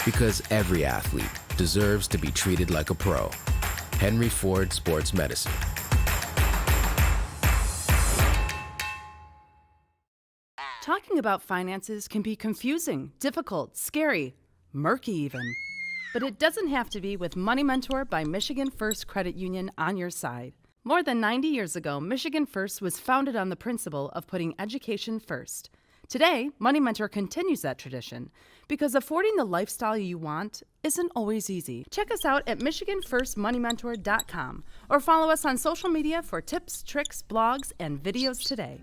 Because every athlete deserves to be treated like a pro. Henry Ford Sports Medicine. Talking about finances can be confusing, difficult, scary, murky even. But it doesn't have to be with Money Mentor by Michigan First Credit Union on your side. More than 90 years ago, Michigan First was founded on the principle of putting education first. Today, Money Mentor continues that tradition because affording the lifestyle you want isn't always easy. Check us out at MichiganFirstMoneyMentor.com or follow us on social media for tips, tricks, blogs, and videos today.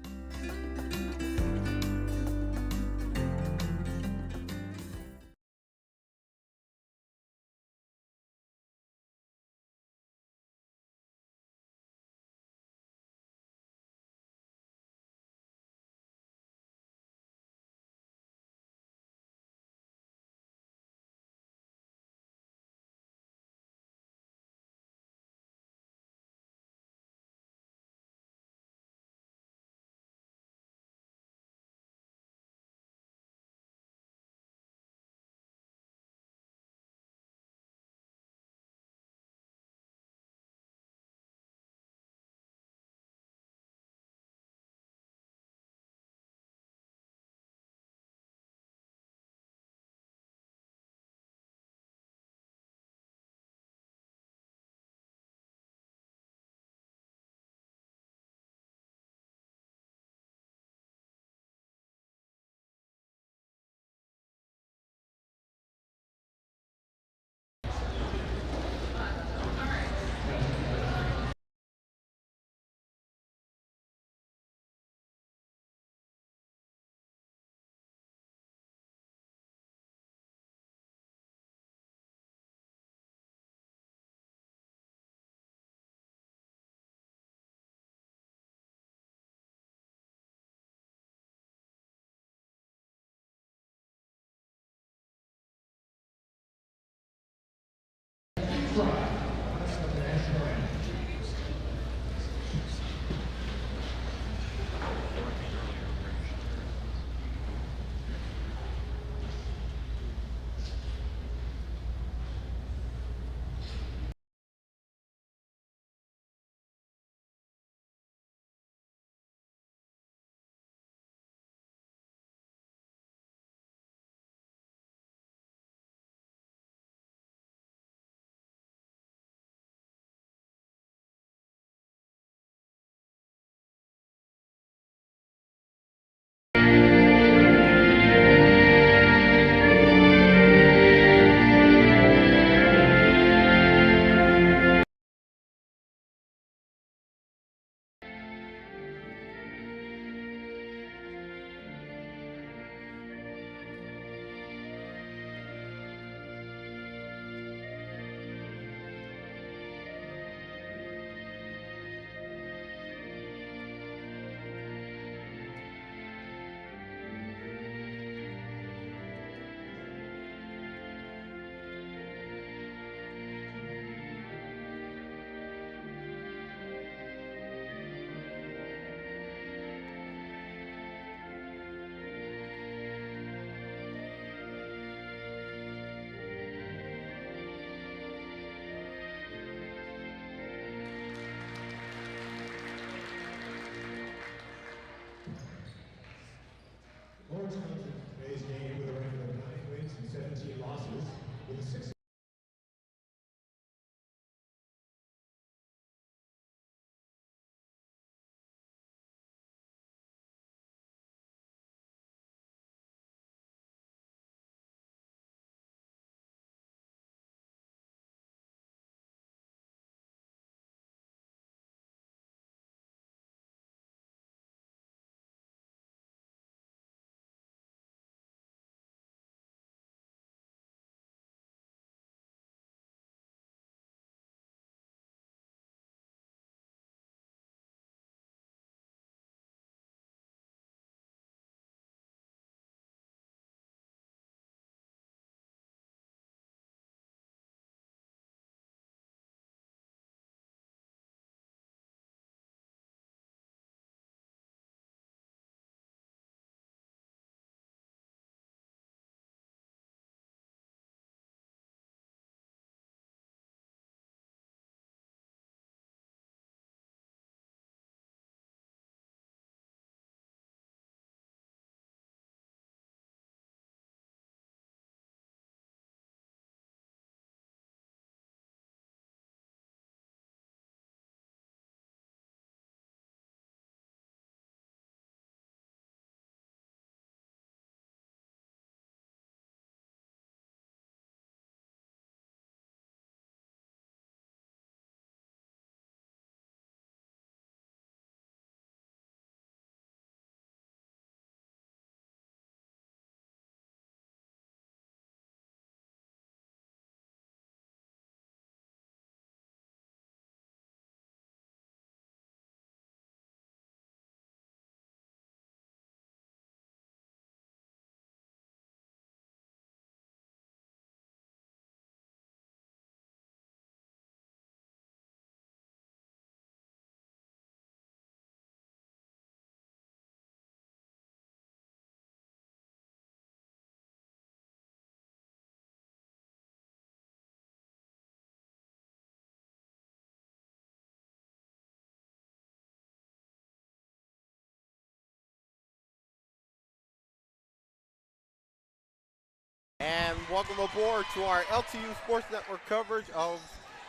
And welcome aboard to our LTU Sports Network coverage of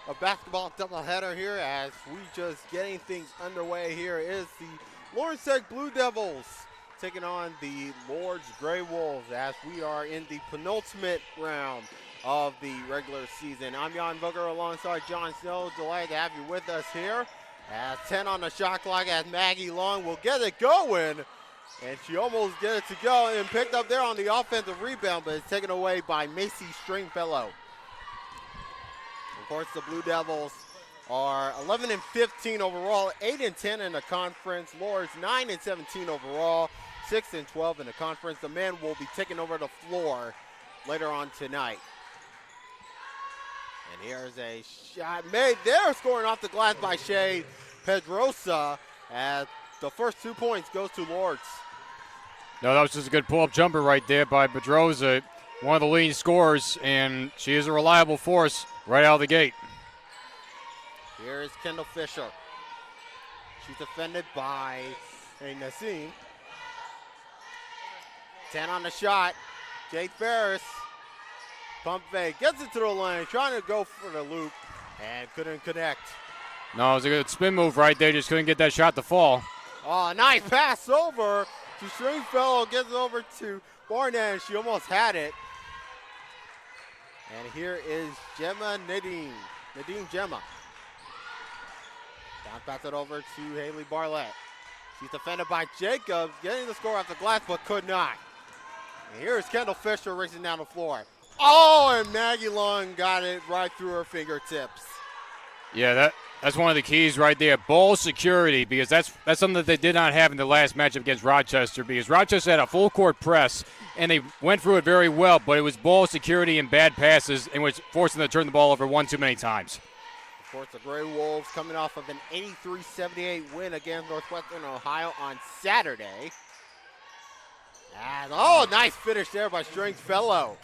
a basketball doubleheader here as we just getting things underway. Here is the Lourdes Tech Blue Devils taking on the Lourdes Gray Wolves as we are in the penultimate round of the regular season. I'm Jan Vogler alongside John Snow. Delighted to have you with us here. As 10 on the shot clock as Maggie Long will get it going. And she almost get it to go and picked up there on the offensive rebound, but it's taken away by Macy Stringfellow. Of course, the Blue Devils are 11-15 overall, 8-10 in the conference. Lourdes 9-17 overall, 6-12 in the conference. The men will be taking over the floor later on tonight. And here's a shot made there, scoring off the glass by Shea Pedrosa as the first 2 points goes to Lourdes. No, that was just a good pull-up jumper right there by Pedrosa, one of the leading scorers, and she is a reliable force right out of the gate. Here is Kendall Fisher. She's defended by Nassim. 10 on the shot. Jade Ferris. Pump fake, gets it to the lane, trying to go for the loop, and couldn't connect. No, it was a good spin move right there, just couldn't get that shot to fall. Oh, nice pass over to Stringfellow, gets it over to Barnett, and she almost had it. And here is Nadine Gemma. Down pass it over to Haley Barlett. She's defended by Jacobs, getting the score off the glass, but could not. And here's Kendall Fisher racing down the floor. Oh, and Maggie Long got it right through her fingertips. Yeah, that's one of the keys right there, ball security, because that's something that they did not have in the last matchup against Rochester, because Rochester had a full court press, and they went through it very well, but it was ball security and bad passes, in which forcing them to turn the ball over one too many times. Of course, the Gray Wolves coming off of an 83-78 win against Northwestern Ohio on Saturday. And, nice finish there by Stringfellow.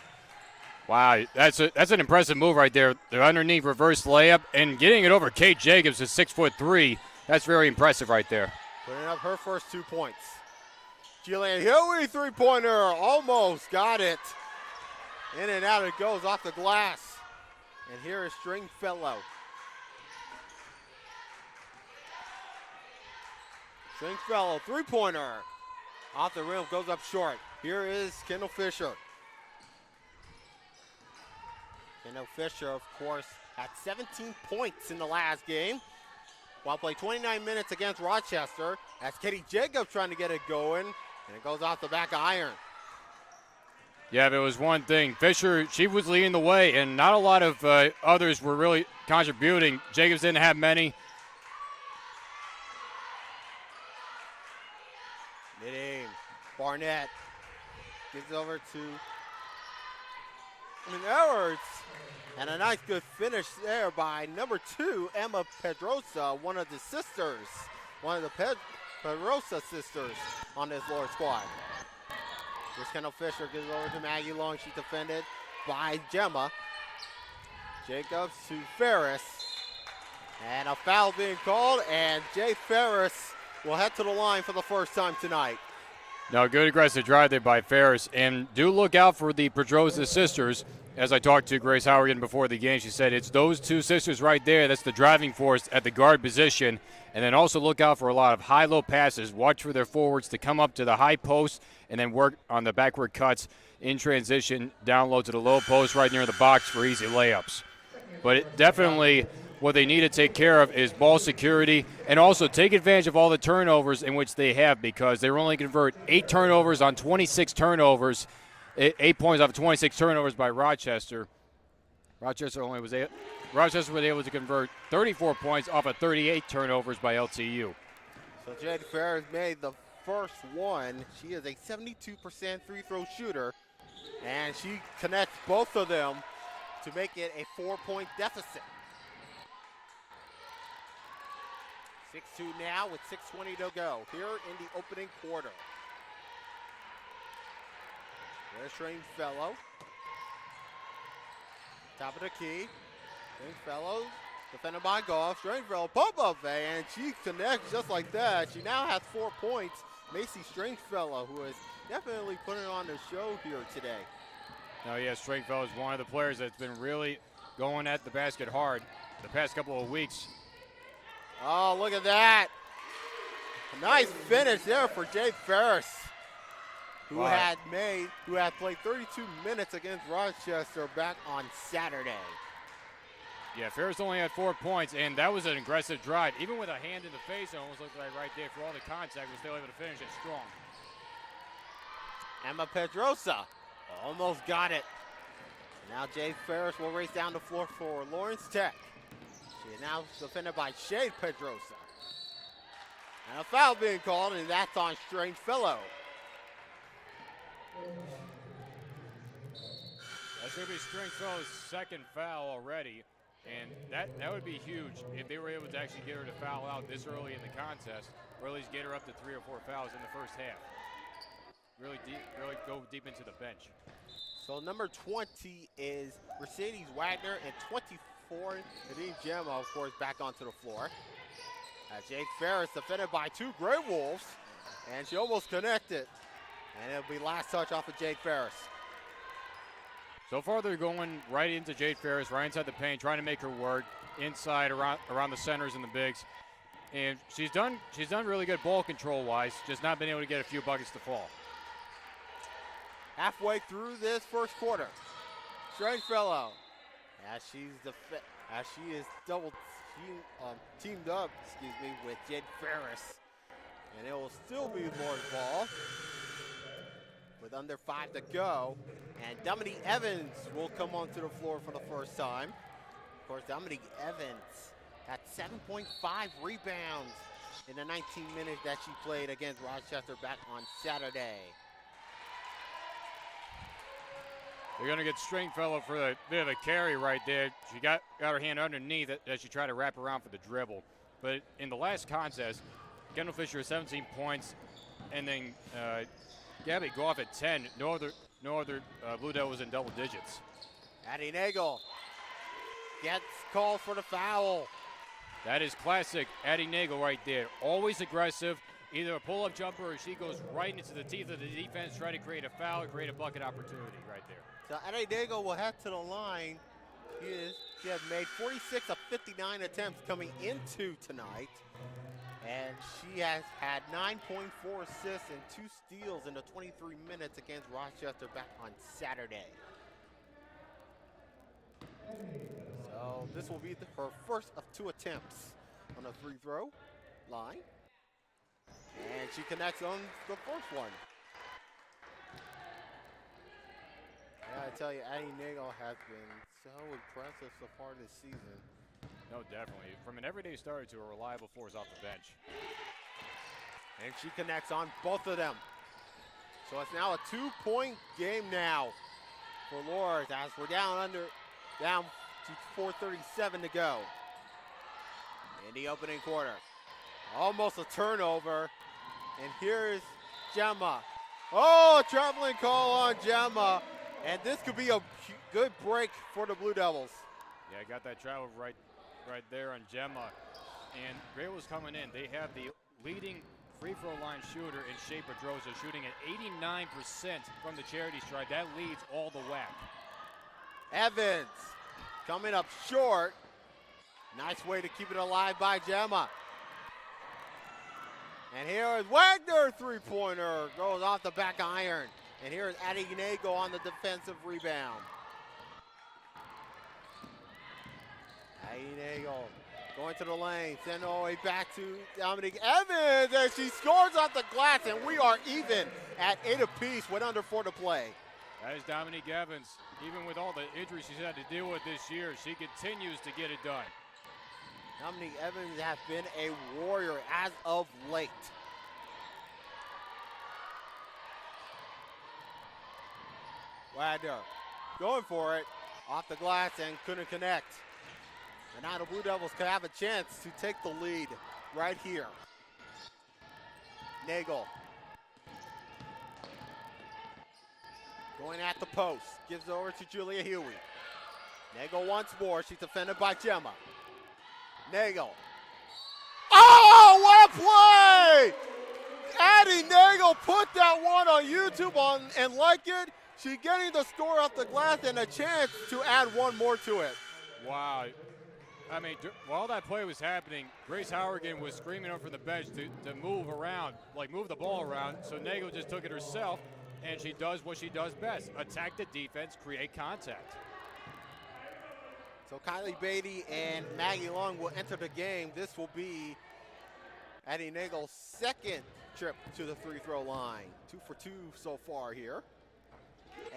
Wow, that's an impressive move right there. The underneath reverse layup and getting it over Kate Jacobs at 6'3". That's very impressive right there. Putting up her first 2 points. Jillian Huey three-pointer, almost got it. In and out it goes off the glass. And here is Stringfellow. Stringfellow three-pointer. Off the rim, goes up short. Here is Kendall Fisher. Kendall Fisher, of course, had 17 points in the last game. While played 29 minutes against Rochester, as Katie Jacobs trying to get it going, and it goes off the back of iron. Yeah, if it was one thing, Fisher, she was leading the way, and not a lot of others were really contributing. Jacobs didn't have many. Knitting, Barnett gives it over to Edwards. And a nice good finish there by number 2, Emma Pedrosa, one of the Pedrosa sisters on this Lourdes squad. Here's Kendall Fisher, gives it over to Maggie Long. She's defended by Gemma. Jacobs to Ferris. And a foul being called, and Jay Ferris will head to the line for the first time tonight. No, good aggressive drive there by Ferris. And do look out for the Pedrosa sisters. As I talked to Grace Howerton before the game, she said it's those 2 sisters right there that's the driving force at the guard position. And then also look out for a lot of high-low passes. Watch for their forwards to come up to the high post and then work on the backward cuts in transition, down low to the low post right near the box for easy layups. But definitely what they need to take care of is ball security and also take advantage of all the turnovers in which they have, because they only convert 8 turnovers on 26 turnovers. 8 points off of 26 turnovers by Rochester. Rochester was able to convert 34 points off of 38 turnovers by LTU. So Jade Ferris made the first one. She is a 72% free throw shooter, and she connects both of them to make it a 4-point deficit. 6-2 now with 6:20 to go here in the opening quarter. There's Stringfellow. Top of the key. Stringfellow defended by Goff. Stringfellow pump-up, and she connects just like that. She now has 4 points. Macy Stringfellow, who is definitely putting on the show here today. No, yeah, Stringfellow is one of the players that's been really going at the basket hard the past couple of weeks. Oh, look at that. A nice finish there for Jade Ferris, who had played 32 minutes against Rochester back on Saturday. Yeah, Ferris only had 4 points, and that was an aggressive drive. Even with a hand in the face, it almost looked like right there for all the contact, was still able to finish it strong. Emma Pedrosa almost got it. Now Jade Ferris will race down the floor for Lawrence Tech. She is now defended by Shade Pedrosa. And a foul being called, and that's on Stringfellow. That's going to be Stringfellow's second foul already, and that would be huge if they were able to actually get her to foul out this early in the contest, or at least get her up to 3 or 4 fouls in the first half. Really go deep into the bench. So number 20 is Mercedes Wagner, and 24, Nadine Gemma, of course, back onto the floor. Jade Ferris defended by 2 Gray Wolves, and she almost connected. And it'll be last touch off of Jade Ferris. So far, they're going right into Jade Ferris, right inside the paint, trying to make her work inside around the centers and the bigs. And she's done really good ball control-wise, just not been able to get a few buckets to fall. Halfway through this first quarter, Stringfellow, as she is teamed up, with Jade Ferris, and it will still be Lourdes ball with under 5 to go. And Dominique Evans will come onto the floor for the first time. Of course, Dominique Evans had 7.5 rebounds in the 19 minutes that she played against Rochester back on Saturday. They're going to get Stringfellow for a bit of a carry right there. She got her hand underneath it as she tried to wrap around for the dribble. But in the last contest, Kendall Fisher has 17 points, and then Gabby Goff at 10. No other Blue Devil was in double digits. Addie Nagel gets called for the foul. That is classic Addie Nagel right there. Always aggressive, either a pull-up jumper or she goes right into the teeth of the defense, try to create a foul or create a bucket opportunity right there. So Addie Nagel will head to the line. She has made 46 of 59 attempts coming into tonight. And she has had 9.4 assists and 2 steals in the 23 minutes against Rochester back on Saturday. So this will be her first of 2 attempts on the free throw line. And she connects on the first one. I gotta tell you, Addie Nagel has been so impressive so far this season. No, definitely. From an everyday starter to a reliable force off the bench. And she connects on both of them. So it's now a 2-point game now for Lourdes as we're down to 4:37 to go in the opening quarter. Almost a turnover. And here's Gemma. Oh, traveling call on Gemma. And this could be a good break for the Blue Devils. Yeah, I got that travel right there on Gemma. And Gray was coming in. They have the leading free throw line shooter in Shea Pedrosa, shooting at 89% from the charity stripe. That leads all the WAC. Evans coming up short. Nice way to keep it alive by Gemma. And here is Wagner, 3-pointer. Goes off the back iron. And here is Addie Nagel on the defensive rebound. Addie Nagel going to the lane. Send all the way back to Dominique Evans. And she scores off the glass. And we are even at 8 apiece with under 4 to play. That is Dominique Evans. Even with all the injuries she's had to deal with this year, she continues to get it done. Dominique Evans has been a warrior as of late. Wagner going for it off the glass and couldn't connect. And now the Blue Devils could have a chance to take the lead right here. Nagel going at the post, gives it over to Julia Huey. Nagel once more, she's defended by Gemma. Nagel. Oh, what a play! Addie Nagel put that one on YouTube and like it. She's getting the score off the glass and a chance to add one more to it. Wow. I mean, while that play was happening, Grace Howerton was screaming over the bench to move around, like move the ball around. So Nagel just took it herself, and she does what she does best: attack the defense, create contact. So Kylie Beatty and Maggie Long will enter the game. This will be Addie Nagel's second trip to the free throw line. 2 for 2 so far here.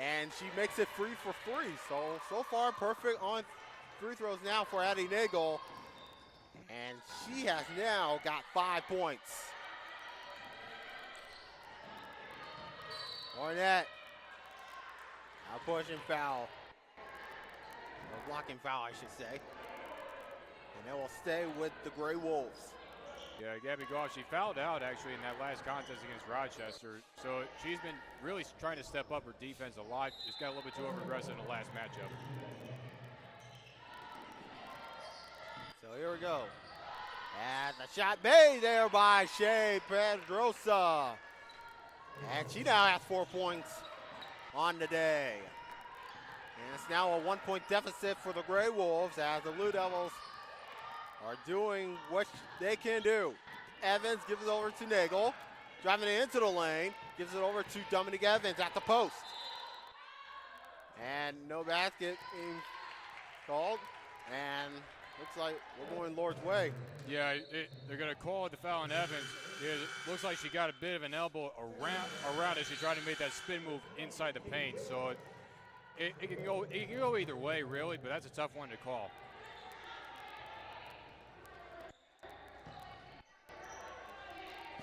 And she makes it free for free. So far perfect on free throws now for Addie Nagel. And she has now got 5 points. Barnett, now pushing foul. A blocking foul, I should say. And they will stay with the Gray Wolves. Yeah, Gabby Goff, she fouled out actually in that last contest against Rochester. So she's been really trying to step up her defense a lot. Just got a little bit too over-aggressive in the last matchup. So here we go. And the shot made there by Shea Pedrosa. And she now has 4 points on the day. And it's now a 1-point deficit for the Gray Wolves as the Blue Devils are doing what they can do. Evans gives it over to Nagel. Driving it into the lane. Gives it over to Dominique Evans at the post. And no basket being called. And looks like we're going Lourdes' way. Yeah, they're going to call the foul on Evans. It looks like she got a bit of an elbow around as she tried to make that spin move inside the paint. So it can go either way, really, but that's a tough one to call.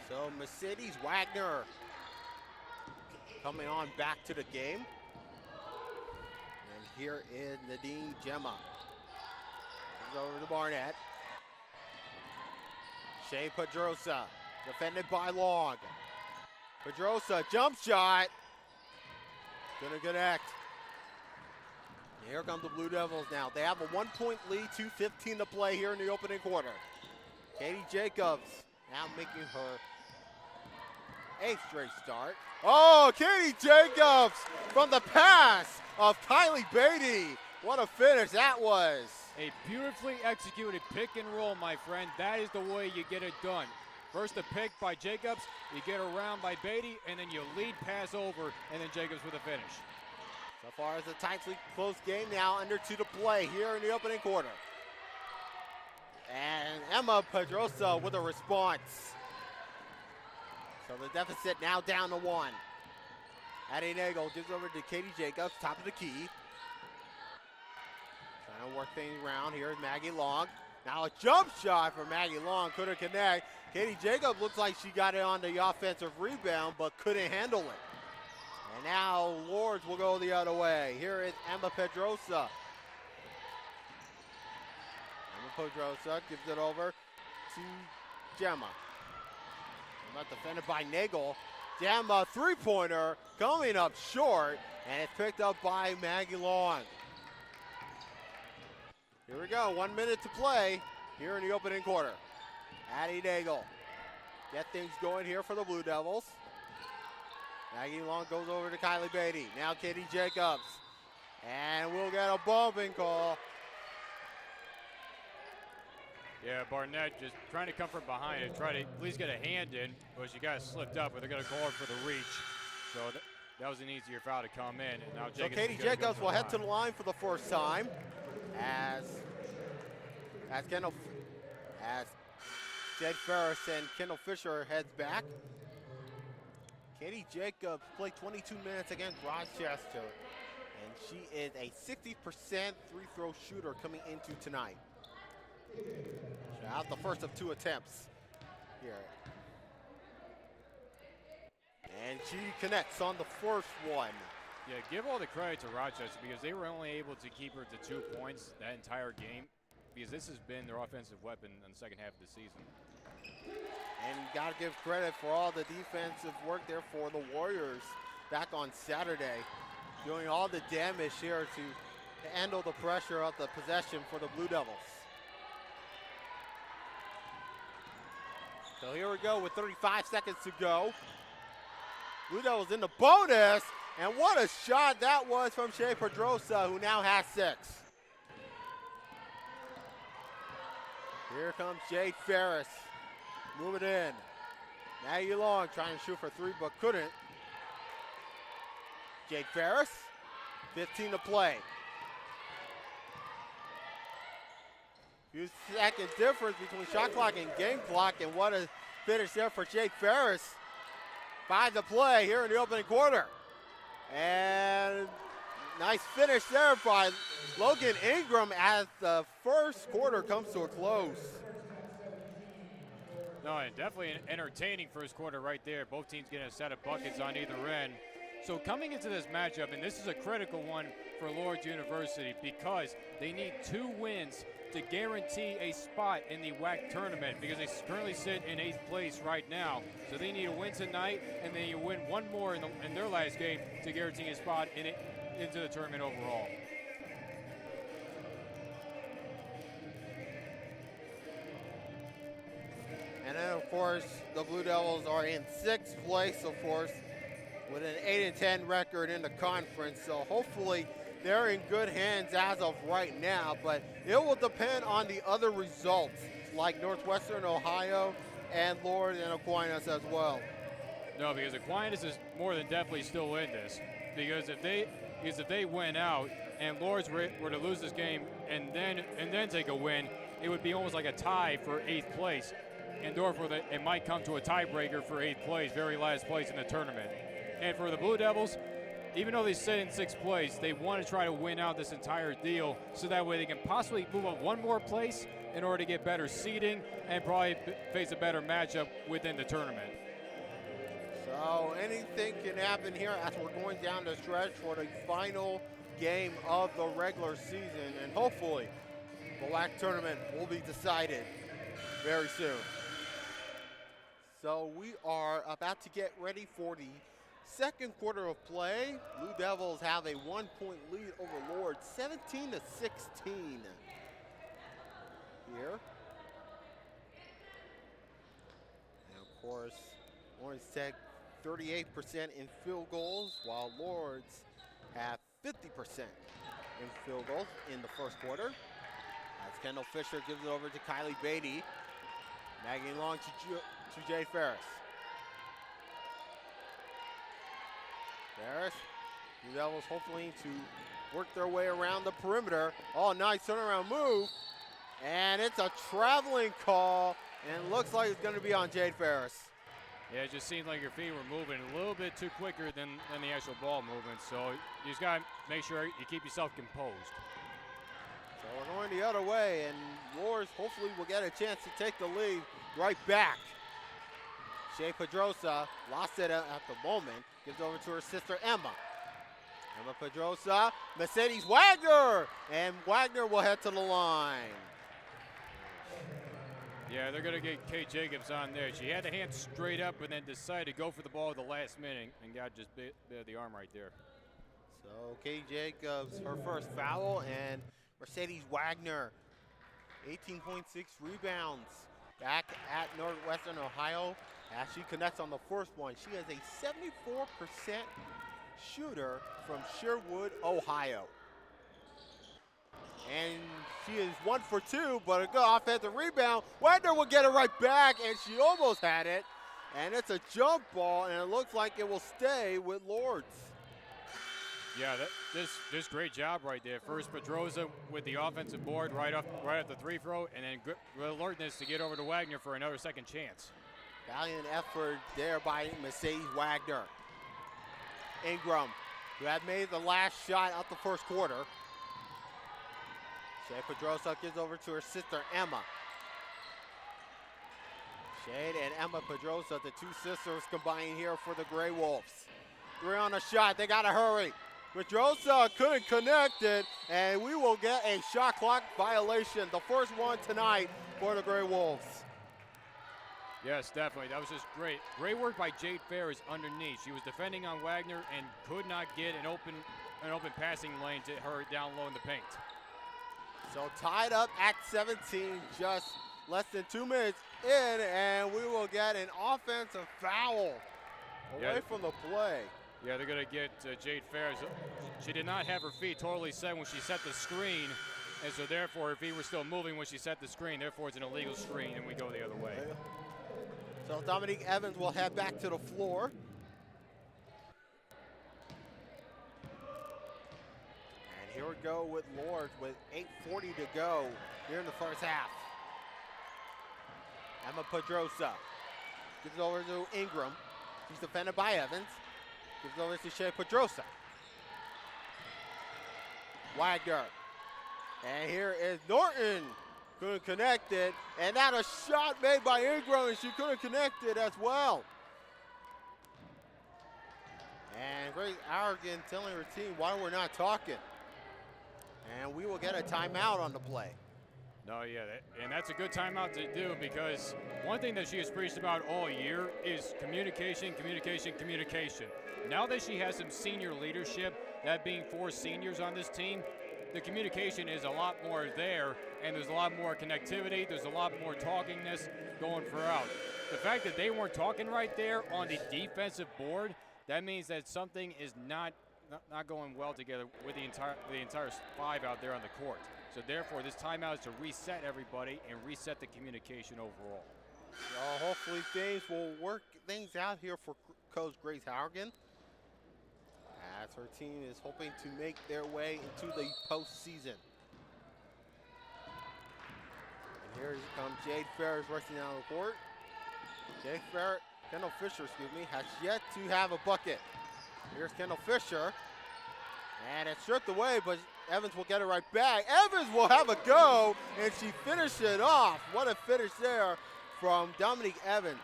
So Mercedes Wagner coming on back to the game. And here is Nadine Gemma. Comes over to Barnett. Shea Pedrosa, defended by Long. Pedrosa, jump shot. Gonna connect. And here come the Blue Devils now. They have a 1-point lead, 2:15 to play here in the opening quarter. Katie Jacobs now making her 8th straight start. Oh, Katie Jacobs from the pass of Kylie Beatty. What a finish that was. A beautifully executed pick and roll, my friend. That is the way you get it done. First a pick by Jacobs, you get around by Beatty, and then you lead pass over, and then Jacobs with a finish. So far as a tightly close game now, under 2 to play here in the opening quarter. And Emma Pedrosa with a response. So the deficit now down to 1. Addie Nagel gives over to Katie Jacobs, top of the key. Trying to work things around. Here's Maggie Long. Now a jump shot for Maggie Long. Couldn't connect. Katie Jacobs looks like she got it on the offensive rebound, but couldn't handle it. And now Lourdes will go the other way. Here is Emma Pedrosa. Emma Pedrosa gives it over to Gemma. Not defended by Nagel. Gemma, three-pointer coming up short, and it's picked up by Maggie Long. Here we go, 1 minute to play here in the opening quarter. Addie Nagel get things going here for the Blue Devils. Maggie Long goes over to Kylie Beatty. Now Katie Jacobs. And we'll get a bumping call. Yeah, Barnett just trying to come from behind and try to at least get a hand in, but she got slipped up, but they're going to call her for the reach. So that was an easier foul to come in. And now so Katie Jacobs will head to the line for the first time as Jed Ferris and Kendall Fisher heads back. Katie Jacobs played 22 minutes against Rochester, and she is a 60% free throw shooter coming into tonight. She out the first of 2 attempts here. And she connects on the first one. Yeah, give all the credit to Rochester because they were only able to keep her to 2 points that entire game because this has been their offensive weapon in the second half of the season. And you got to give credit for all the defensive work there for the Warriors back on Saturday, doing all the damage here to handle the pressure of the possession for the Blue Devils. So here we go with 35 seconds to go. Blue Devils in the bonus, And what a shot that was from Shea Pedrosa, who now has 6. Here comes Jade Ferris. Move it in. Maggie Long trying to shoot for 3, but couldn't. Jade Ferris, 15 to play. Few second difference between shot clock and game clock, and what a finish there for Jade Ferris. 5 to play here in the opening quarter. And nice finish there by Logan Ingram as the first quarter comes to a close. No, and definitely an entertaining first quarter right there. Both teams getting a set of buckets on either end. So coming into this matchup, and this is a critical one for Lourdes University because they need 2 wins to guarantee a spot in the WAC tournament because they currently sit in 8th place right now. So they need a win tonight, and then you win 1 more in their last game to guarantee a spot into the tournament overall. And then, of course, the Blue Devils are in 6th place, of course, with an 8-10 record in the conference. So hopefully they're in good hands as of right now, but it will depend on the other results, like Northwestern Ohio and Lourdes and Aquinas as well. No, because Aquinas is more than definitely still in this. Because if they win out and Lourdes were to lose this game and then take a win, it would be almost like a tie for 8th place. And therefore, it might come to a tiebreaker for 8th place, very last place in the tournament. And for the Blue Devils, even though they sit in 6th place, they want to try to win out this entire deal so that way they can possibly move up 1 more place in order to get better seeding and probably face a better matchup within the tournament. So anything can happen here as we're going down the stretch for the final game of the regular season, and hopefully the WAC tournament will be decided very soon. So we are about to get ready for the second quarter of play. Blue Devils have a 1-point lead over Lourdes, 17 to 16 here. And of course, Orange Tech 38% in field goals, while Lourdes have 50% in field goals in the first quarter. As Kendall Fisher gives it over to Kylie Beatty. Maggie Long to Jay Ferris. Ferris, Blue Devils hopefully to work their way around the perimeter. Oh, nice turnaround move. And it's a traveling call, and it looks like it's going to be on Jade Ferris. Yeah, it just seemed like your feet were moving a little bit too quicker than the actual ball movement. So you just got to make sure you keep yourself composed. So we're going the other way, and Lourdes hopefully will get a chance to take the lead right back. Shea Pedrosa lost it at the moment. Gives over to her sister Emma. Emma Pedrosa, Mercedes Wagner, and Wagner will head to the line. Yeah, they're going to get Kate Jacobs on there. She had the hand straight up and then decided to go for the ball at the last minute and got just bit of the arm right there. So Kate Jacobs, her first foul, and Mercedes Wagner, 18.6 rebounds. Back at Northwestern Ohio, as she connects on the first one. She is a 74% shooter from Sherwood, Ohio. And she is 1 for 2, but a good offensive rebound. Wagner will get it right back, and she almost had it. And it's a jump ball, and it looks like it will stay with Lourdes. Yeah, this great job right there. First Pedrosa with the offensive board right at the free throw, and then good alertness to get over to Wagner for another second chance. Valiant effort there by Mercedes Wagner. Ingram, who had made the last shot out the first quarter. Shea Pedrosa gives over to her sister Emma. Shade and Emma Pedrosa, the two sisters combining here for the Gray Wolves. 3 on a shot, they gotta hurry. Pedrosa couldn't connect it, and we will get a shot clock violation, the first one tonight for the Gray Wolves. Yes, definitely. That was just great. Great work by Jade Ferris underneath. She was defending on Wagner and could not get an open passing lane to her down low in the paint. So tied up at 17, just less than 2 minutes in, and we will get an offensive foul away from the play. Yeah, they're going to get Jade Ferris. She did not have her feet totally set when she set the screen, and so therefore her feet were still moving when she set the screen. Therefore, it's an illegal screen, and we go the other way. So Dominique Evans will head back to the floor. And here we go with Lourdes with 8:40 to go here in the first half. Emma Pedrosa gives it over to Ingram. She's defended by Evans. Gives it over to Shea Pedrosa. Wagner. And here is Norton. Couldn't connect it. And now a shot made by Ingram, and she couldn't connect it as well. And Grace Arrogant telling her team why we're not talking. And we will get a timeout on the play. No, yeah, and that's a good timeout to do, because one thing that she has preached about all year is communication, communication, communication. Now that she has some senior leadership, that being 4 seniors on this team, the communication is a lot more there, and there's a lot more connectivity, there's a lot more talkingness going throughout. The fact that they weren't talking right there on the defensive board, that means that something is not going well together with the entire 5 out there on the court. So therefore, this timeout is to reset everybody and reset the communication overall. So hopefully things will work things out here for Coach Grace Haugen, as her team is hoping to make their way into the postseason. And here comes Jade Ferris rushing down the court. Jade Ferris, Kendall Fisher, has yet to have a bucket. Here's Kendall Fisher. And it's stripped away, but Evans will get it right back. Evans will have a go, and she finished it off. What a finish there from Dominique Evans.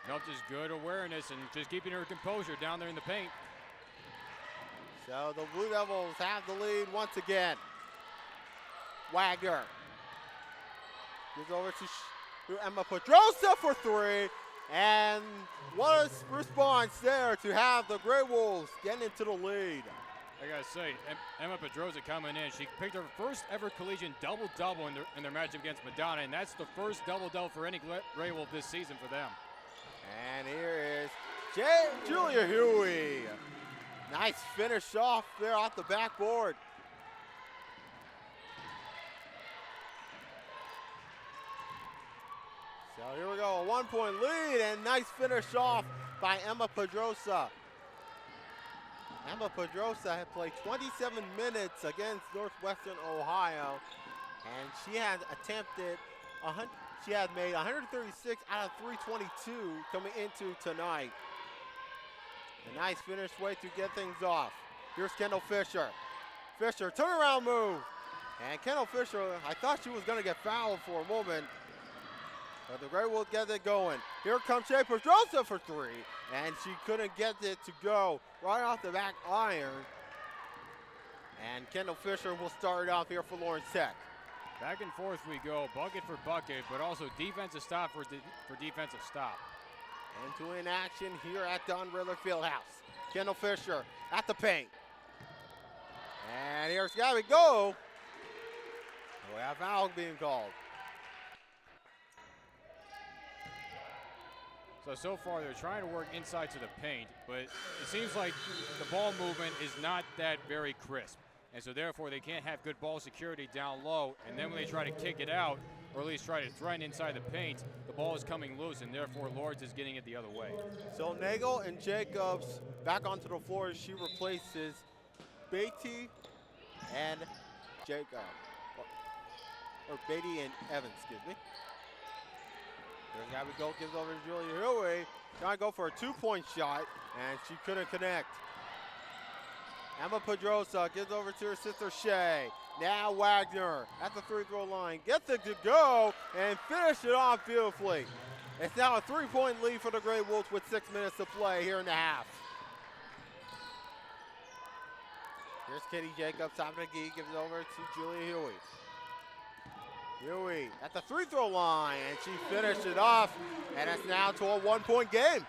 No, just good awareness and just keeping her composure down there in the paint. So the Blue Devils have the lead once again. Wagner gives over to Emma Pedrosa for 3. And what a response there to have the Grey Wolves get into the lead. I gotta say, Emma Pedrosa coming in, she picked her first ever collegiate double-double in their matchup against Madonna, and that's the first double-double for any Grey Wolf this season for them. And here is Julia Huey. Nice finish off there off the backboard. So here we go, a 1-point lead, and nice finish off by Emma Pedrosa. Emma Pedrosa had played 27 minutes against Northwestern Ohio, and she had made 136 out of 322 coming into tonight. A nice finish way to get things off. Here's Kendall Fisher. Fisher, turnaround move. And Kendall Fisher, I thought she was gonna get fouled for a moment, but the Grey Wolves get it going. Here comes Shea Pedrosa for 3, and she couldn't get it to go right off the back iron. And Kendall Fisher will start it off here for Lawrence Tech. Back and forth we go, bucket for bucket, but also defensive stop for defensive stop. End-to-end action here at Don Riddler Fieldhouse. Kendall Fisher at the paint. And here's Gabby Go. We have foul being called. So far they're trying to work inside to the paint, but it seems like the ball movement is not that very crisp. And so therefore they can't have good ball security down low, and then when they try to kick it out, or at least try to threaten inside the paint, the ball is coming loose, and therefore Lourdes is getting it the other way. So Nagel and Jacobs back onto the floor as she replaces Beatty and Jacob. Or Beatty and Evans, excuse me. There's Gabby Go, gives over to Julia Huey. Trying to go for a 2-point shot, and she couldn't connect. Emma Pedrosa gives over to her sister Shea. Now Wagner at the free-throw line. Gets it to go and finish it off beautifully. It's now a 3-point lead for the Grey Wolves with 6 minutes to play here in the half. Here's Kitty Jacobs, top of the key, gives it over to Julia Huey. Huey at the free-throw line, and she finished it off, and it's now to a 1-point game.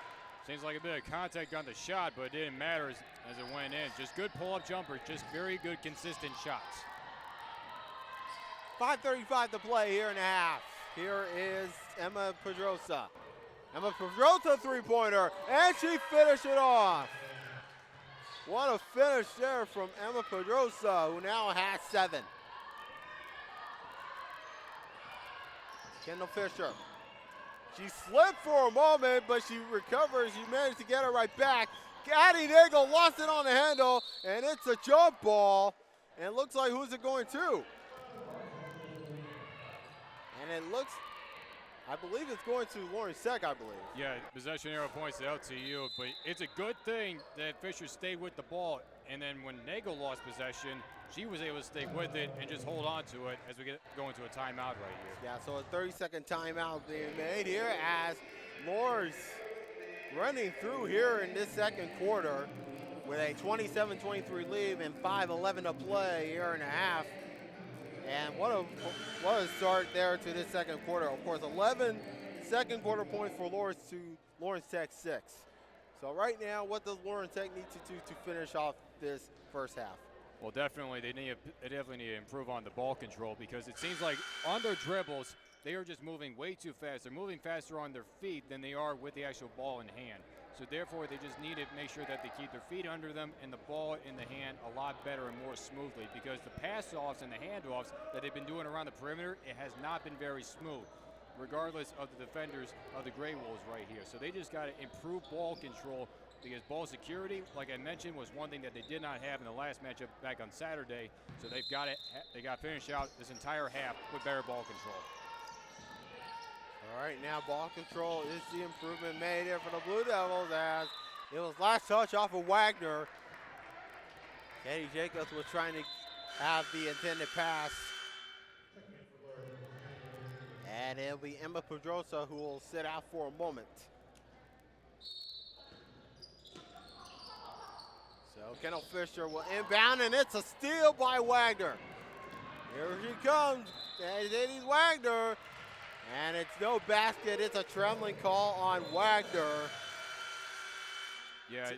Seems like a bit of contact on the shot, but it didn't matter as it went in. Just good pull-up jumper, just very good, consistent shots. 5:35 to play here in the half. Here is Emma Pedrosa. Emma Pedrosa 3-pointer, and she finished it off. What a finish there from Emma Pedrosa, who now has 7. Kendall Fisher. She slipped for a moment, but she recovers. She managed to get her right back. Addie Nagel lost it on the handle, and it's a jump ball. And it looks like who's it going to? And it looks, I believe it's going to Lauren Seck, I believe. Yeah, possession arrow points to LTU, but it's a good thing that Fisher stayed with the ball. And then when Nagel lost possession, she was able to stay with it and just hold on to it as we go into a timeout right here. Yeah, so a 30-second timeout being made here as Lourdes running through here in this second quarter with a 27-23 lead and 5:11 to play here in a half. And what a start there to this second quarter. Of course, 11 second quarter points for Lourdes to Lawrence Tech 6. So right now, what does Lawrence Tech need to do to finish off this first half? Well, definitely they definitely need to improve on the ball control, because it seems like on their dribbles, they are just moving way too fast. They're moving faster on their feet than they are with the actual ball in hand. So therefore, they just need to make sure that they keep their feet under them and the ball in the hand a lot better and more smoothly, because the pass-offs and the handoffs that they've been doing around the perimeter, it has not been very smooth, regardless of the defenders of the Grey Wolves right here. So they just got to improve ball control, because ball security, like I mentioned, was one thing that they did not have in the last matchup back on Saturday. So they got to finish out this entire half with better ball control. All right, now ball control is the improvement made here for the Blue Devils, as it was last touch off of Wagner. Katie Jacobs was trying to have the intended pass. And it'll be Emma Pedrosa who will sit out for a moment. So Kendall Fisher will inbound, and it's a steal by Wagner. Here she comes, and it is Wagner. And it's no basket, it's a trembling call on Wagner. Yeah,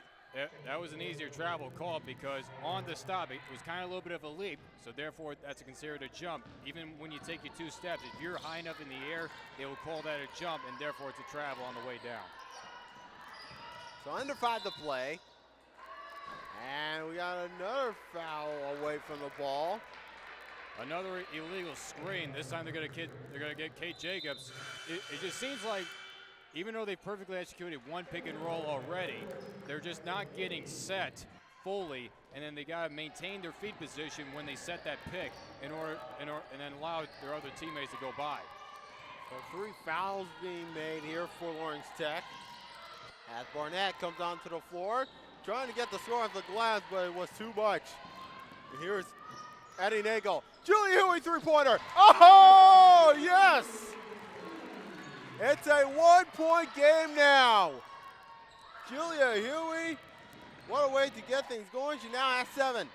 that was an easier travel call, because on the stop, it was kind of a little bit of a leap, so therefore that's considered a jump. Even when you take your 2 steps, if you're high enough in the air, they will call that a jump, and therefore it's a travel on the way down. So under 5 to play. And we got another foul away from the ball. Another illegal screen. This time they're gonna get Kate Jacobs. It just seems like, even though they perfectly executed one pick and roll already, they're just not getting set fully, and then they gotta maintain their feet position when they set that pick and then allow their other teammates to go by. So 3 fouls being made here for Lawrence Tech. As Barnett comes onto the floor, trying to get the score off the glass, but it was too much. And here's Addie Nagel. Julia Huey 3-pointer. Oh, yes! It's a 1-point game now. Julia Huey, what a way to get things going. She now has 7.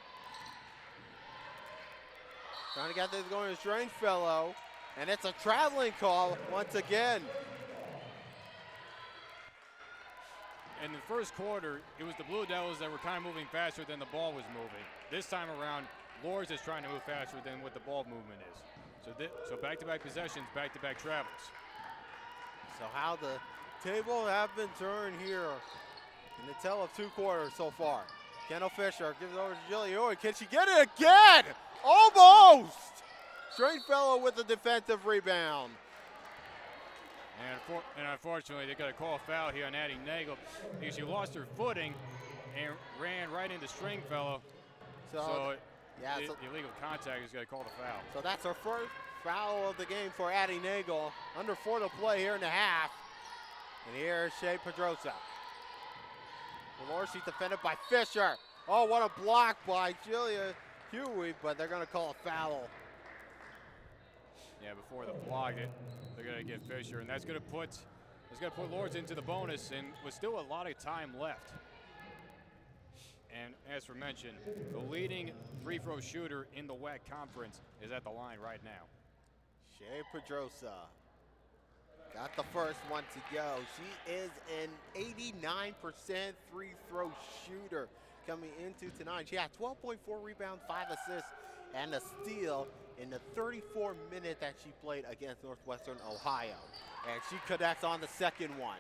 Trying to get things going to Strangefellow, and it's a traveling call once again. In the first quarter, it was the Blue Devils that were kind of moving faster than the ball was moving. This time around, Lourdes is trying to move faster than what the ball movement is. So back-to-back possessions, back-to-back travels. So how the table have been turned here in the tale of 2 quarters so far. Kendall Fisher gives it over to Julia Huey. Can she get it again? Almost! Stringfellow with a defensive rebound. And unfortunately, they got a call foul here on Addie Nagel, because she lost her footing and ran right into Stringfellow. So illegal contact is going to call the foul. So that's her first foul of the game for Addie Nagel. Under 4 to play here in the half. And here's Shea Pedrosa. Valor, she's defended by Fisher. Oh, what a block by Julia Huey, but they're going to call a foul. Yeah, before the block, they're going to get Fisher, and that's going to put Lourdes into the bonus, and with still a lot of time left. And as for mentioned, the leading free-throw shooter in the WAC conference is at the line right now. Shea Pedrosa got the first one to go. She is an 89% free-throw shooter coming into tonight. She had 12.4 rebounds, 5 assists, and a steal in the 34 minutes that she played against Northwestern Ohio. And she connects on the second one.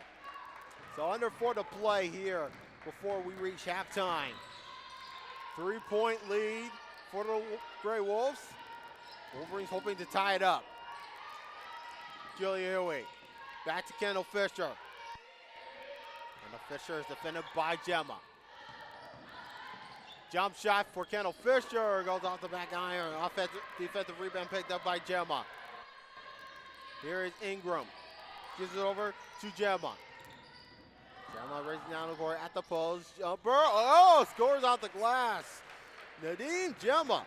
So under 4 to play here before we reach halftime. 3-point lead for the Gray Wolves. Wolverines hoping to tie it up. Julia Huey. Back to Kendall Fisher. Kendall Fisher is defended by Gemma. Jump shot for Kendall Fisher. Goes off the back iron. Defensive rebound picked up by Gemma. Here is Ingram. Gives it over to Gemma. Gemma racing down the court at the post. Jumper. Oh, scores out the glass. Nadine Gemma.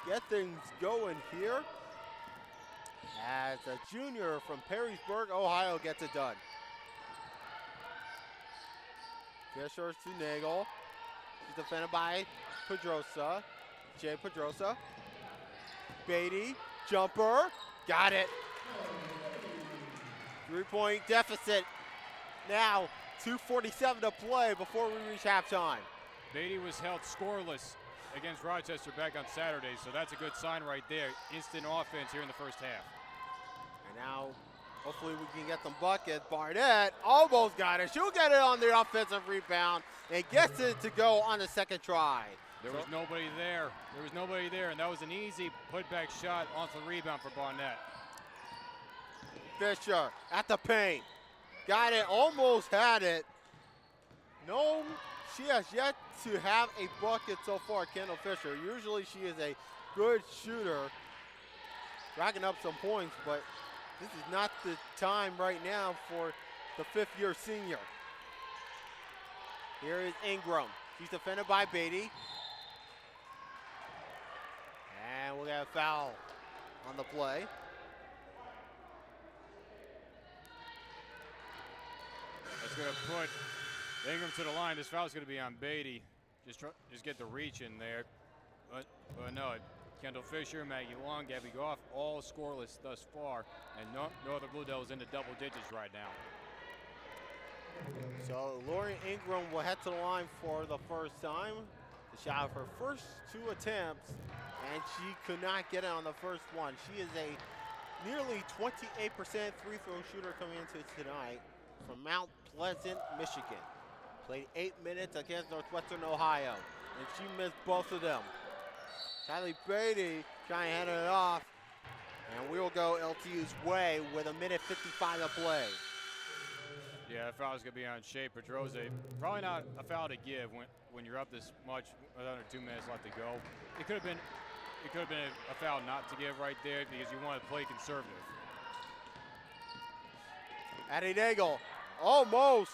Get things going here. As a junior from Perrysburg, Ohio gets it done. Fisher to Nagel. She's defended by Pedrosa. Jay Pedrosa. Beatty. Jumper. Got it. 3-point deficit. Now 2:47 to play before we reach halftime. Beatty was held scoreless against Rochester back on Saturday, so that's a good sign right there. Instant offense here in the first half. And now, hopefully we can get some buckets. Barnett almost got it. She'll get it on the offensive rebound and gets it to go on the second try. There was nobody there. There was nobody there, and that was an easy putback shot onto the rebound for Barnett. Fisher at the paint. Got it, almost had it. No, she has yet to have a bucket so far, Kendall Fisher. Usually she is a good shooter, racking up some points, but this is not the time right now for the fifth-year senior. Here is Ingram. She's defended by Beatty. And we'll get a foul on the play. That's going to put Ingram to the line. This foul's going to be on Beatty. Just get the reach in there. But no, Kendall Fisher, Maggie Long, Gabby Goff, all scoreless thus far. And no other Blue Devils in the double digits right now. So Lauren Ingram will head to the line for the first time. The shot of her first 2 attempts, and she could not get it on the first one. She is a nearly 28% free throw shooter coming into tonight from Mount Pleasant, Michigan. Played 8 minutes against Northwestern Ohio, and she missed both of them. Kylie Beatty trying to hand it off, and we'll go LTU's way with 1:55 to play. Yeah, that foul is going to be on Shea Pedrosa. Probably not a foul to give when you're up this much with under 2 minutes left to go. It could have been a foul not to give right there because you want to play conservative. Addie Nagel, almost.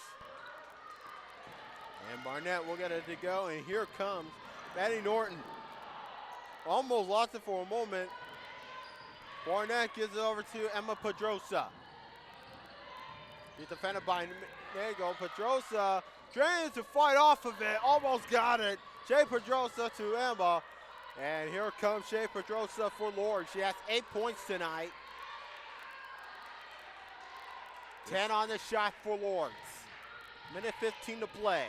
And Barnett will get it to go, and here comes Maddie Norton. Almost lost it for a moment. Barnett gives it over to Emma Pedrosa. He's defended by Nagel. Pedrosa trying to fight off of it, almost got it. Shea Pedrosa to Emma. And here comes Shea Pedrosa for Lourdes. She has 8 points tonight. 10 on the shot for Lourdes. 1:15 to play.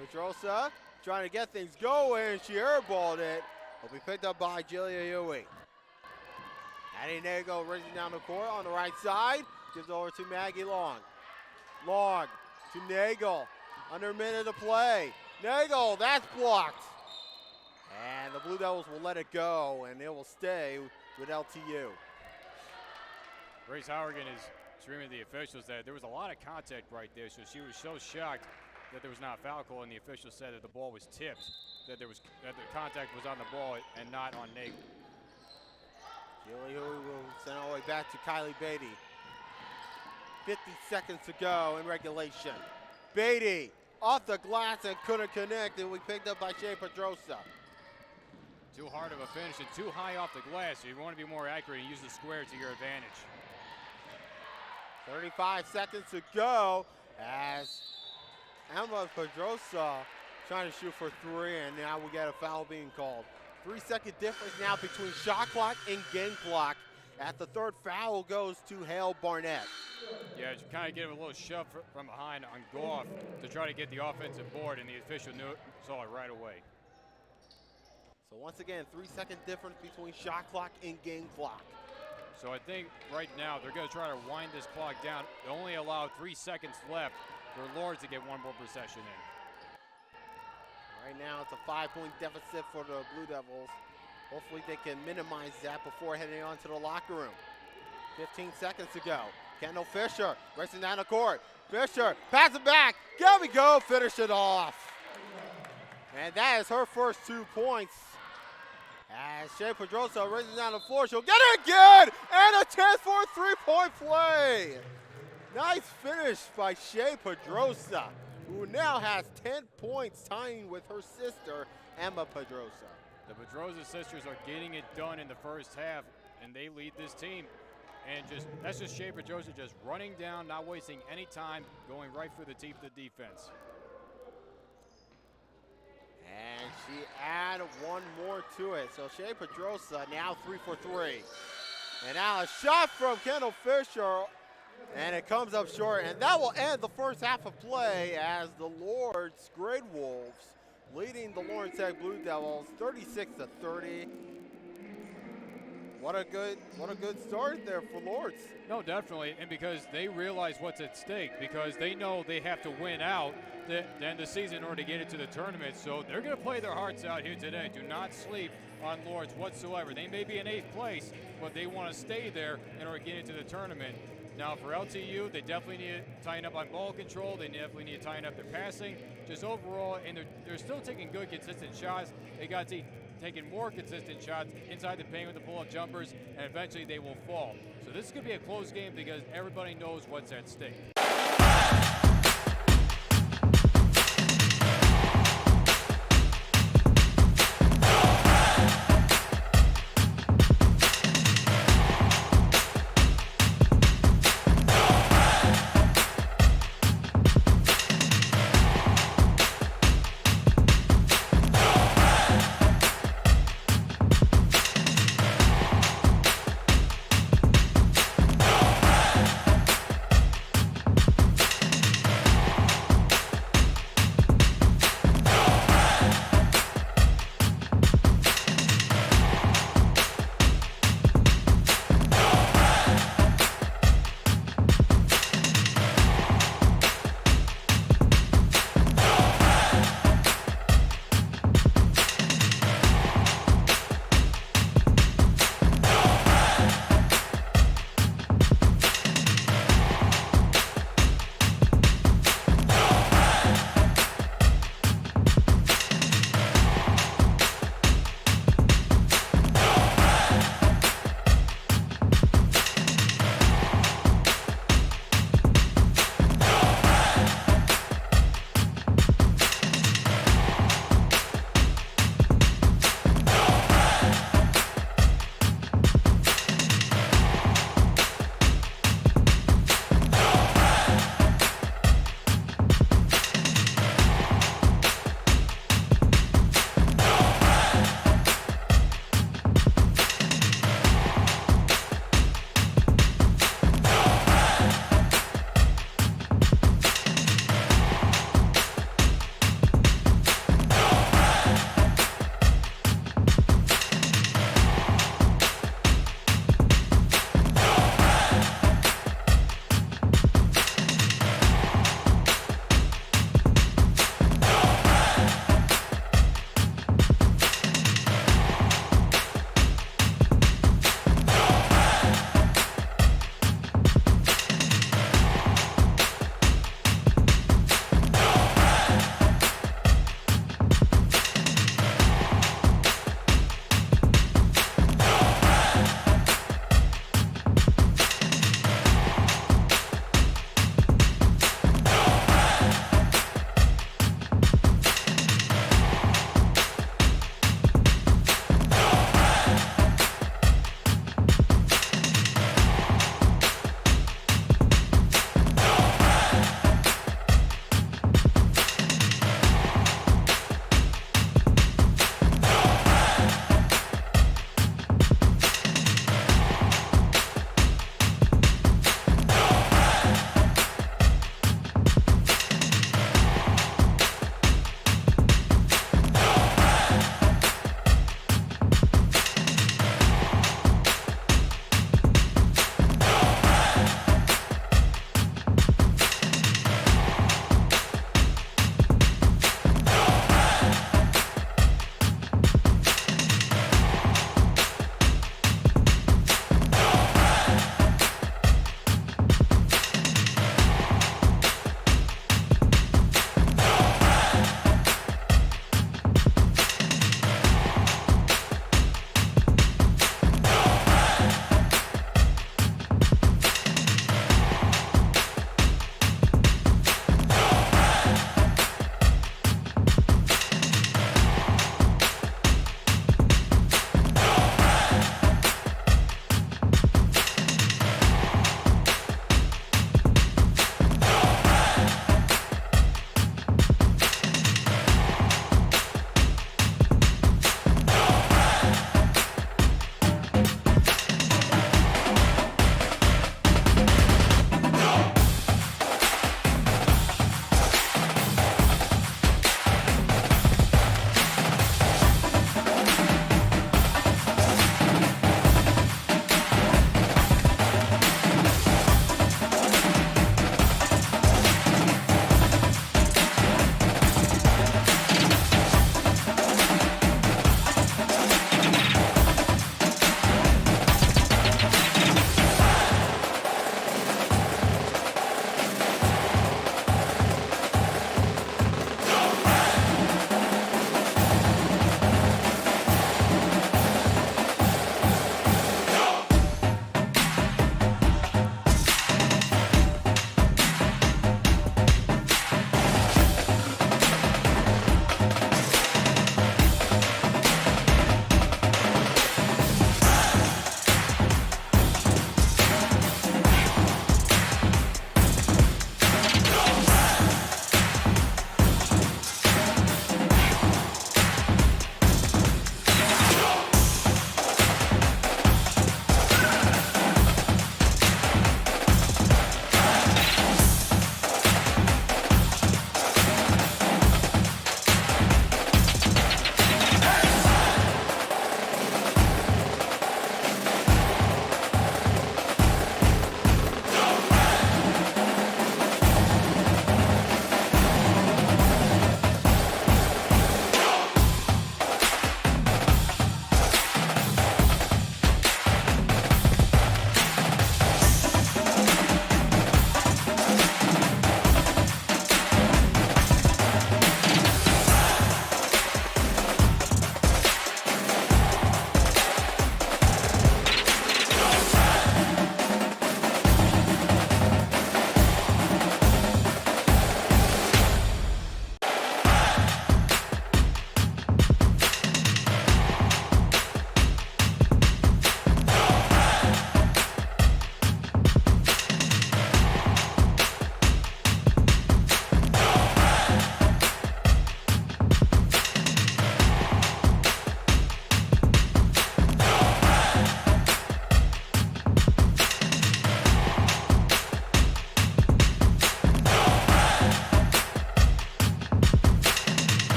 Pedrosa trying to get things going. She airballed it. Will be picked up by Julia Huey. Addie Nagel racing down the court on the right side. Gives over to Maggie Long. Long to Nagel. Under a minute to play. Nagel, that's blocked. And the Blue Devils will let it go, and it will stay with LTU. Grace Howergan is screaming at the officials that there was a lot of contact right there, so she was so shocked that there was not a foul call, and the official said that the ball was tipped, that the contact was on the ball and not on Nagel. Julia will send all the way back to Kylie Beatty. 50 seconds to go in regulation. Beatty off the glass and couldn't connect, and we picked up by Shea Pedrosa. Too hard of a finish and too high off the glass, so you want to be more accurate and use the square to your advantage. 35 seconds to go as Emma Pedrosa trying to shoot for 3, and now we get a foul being called. 3-second difference now between shot clock and game clock. At the third foul goes to Hale Barnett. Yeah, just kind of give it a little shove from behind on Goff to try to get the offensive board, and the official saw it right away. So once again, 3-second difference between shot clock and game clock. So I think right now they're going to try to wind this clock down. They only allow 3 seconds left for Lourdes to get one more possession in. Right now it's a 5-point deficit for the Blue Devils. Hopefully they can minimize that before heading on to the locker room. 15 seconds to go. Kendall Fisher racing down the court. Fisher, pass it back. There we go, finish it off. And that is her first 2 points. As Shea Pedrosa races down the floor, she'll get it again! And a chance for a 3-point play. Nice finish by Shea Pedrosa, who now has 10 points, tying with her sister, Emma Pedrosa. The Pedrosa sisters are getting it done in the first half, and they lead this team. And that's just Shea Pedrosa just running down, not wasting any time, going right for the teeth of the defense. And she added one more to it. So Shea Pedrosa now 3 for 3. And now a shot from Kendall Fisher, and it comes up short. And that will end the first half of play as the Lourdes Great Wolves leading the Lawrence Tech Blue Devils 36-30. What a good start there for Lourdes. No, definitely, and because they realize what's at stake, because they know they have to win out then the season in order to get into the tournament. So they're going to play their hearts out here today. Do not sleep on Lourdes whatsoever. They may be in 8th place, but they want to stay there in order to get into the tournament. Now for LTU, they definitely need to tighten up on ball control. They definitely need to tighten up their passing. Just overall, and they're still taking good, consistent shots. They got to taking more consistent shots inside the paint with the pull-up jumpers, and eventually they will fall. So this is going to be a close game because everybody knows what's at stake.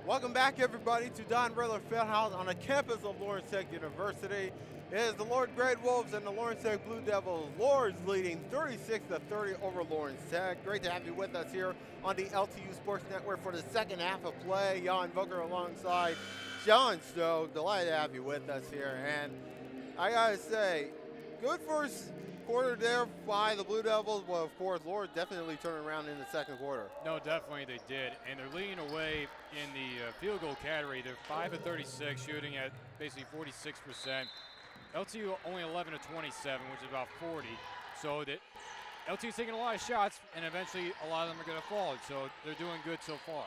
Welcome back, everybody, to Don Riller Fieldhouse on the campus of Lawrence Tech University. It is the Lourdes Gray Wolves and the Lawrence Tech Blue Devils. Lourdes leading 36-30 over Lawrence Tech. Great to have you with us here on the LTU Sports Network for the second half of play. Jan Booker alongside John Stowe. Delighted to have you with us here. And I gotta say, good first quarter there by the Blue Devils. Well, of course, Lourdes definitely turned around in the second quarter. No, definitely they did. And they're leading away in the field goal category. They're 5 of 36, shooting at basically 46%. LTU only 11 of 27, which is about 40. So that LTU's taking a lot of shots, and eventually a lot of them are going to fall. So they're doing good so far.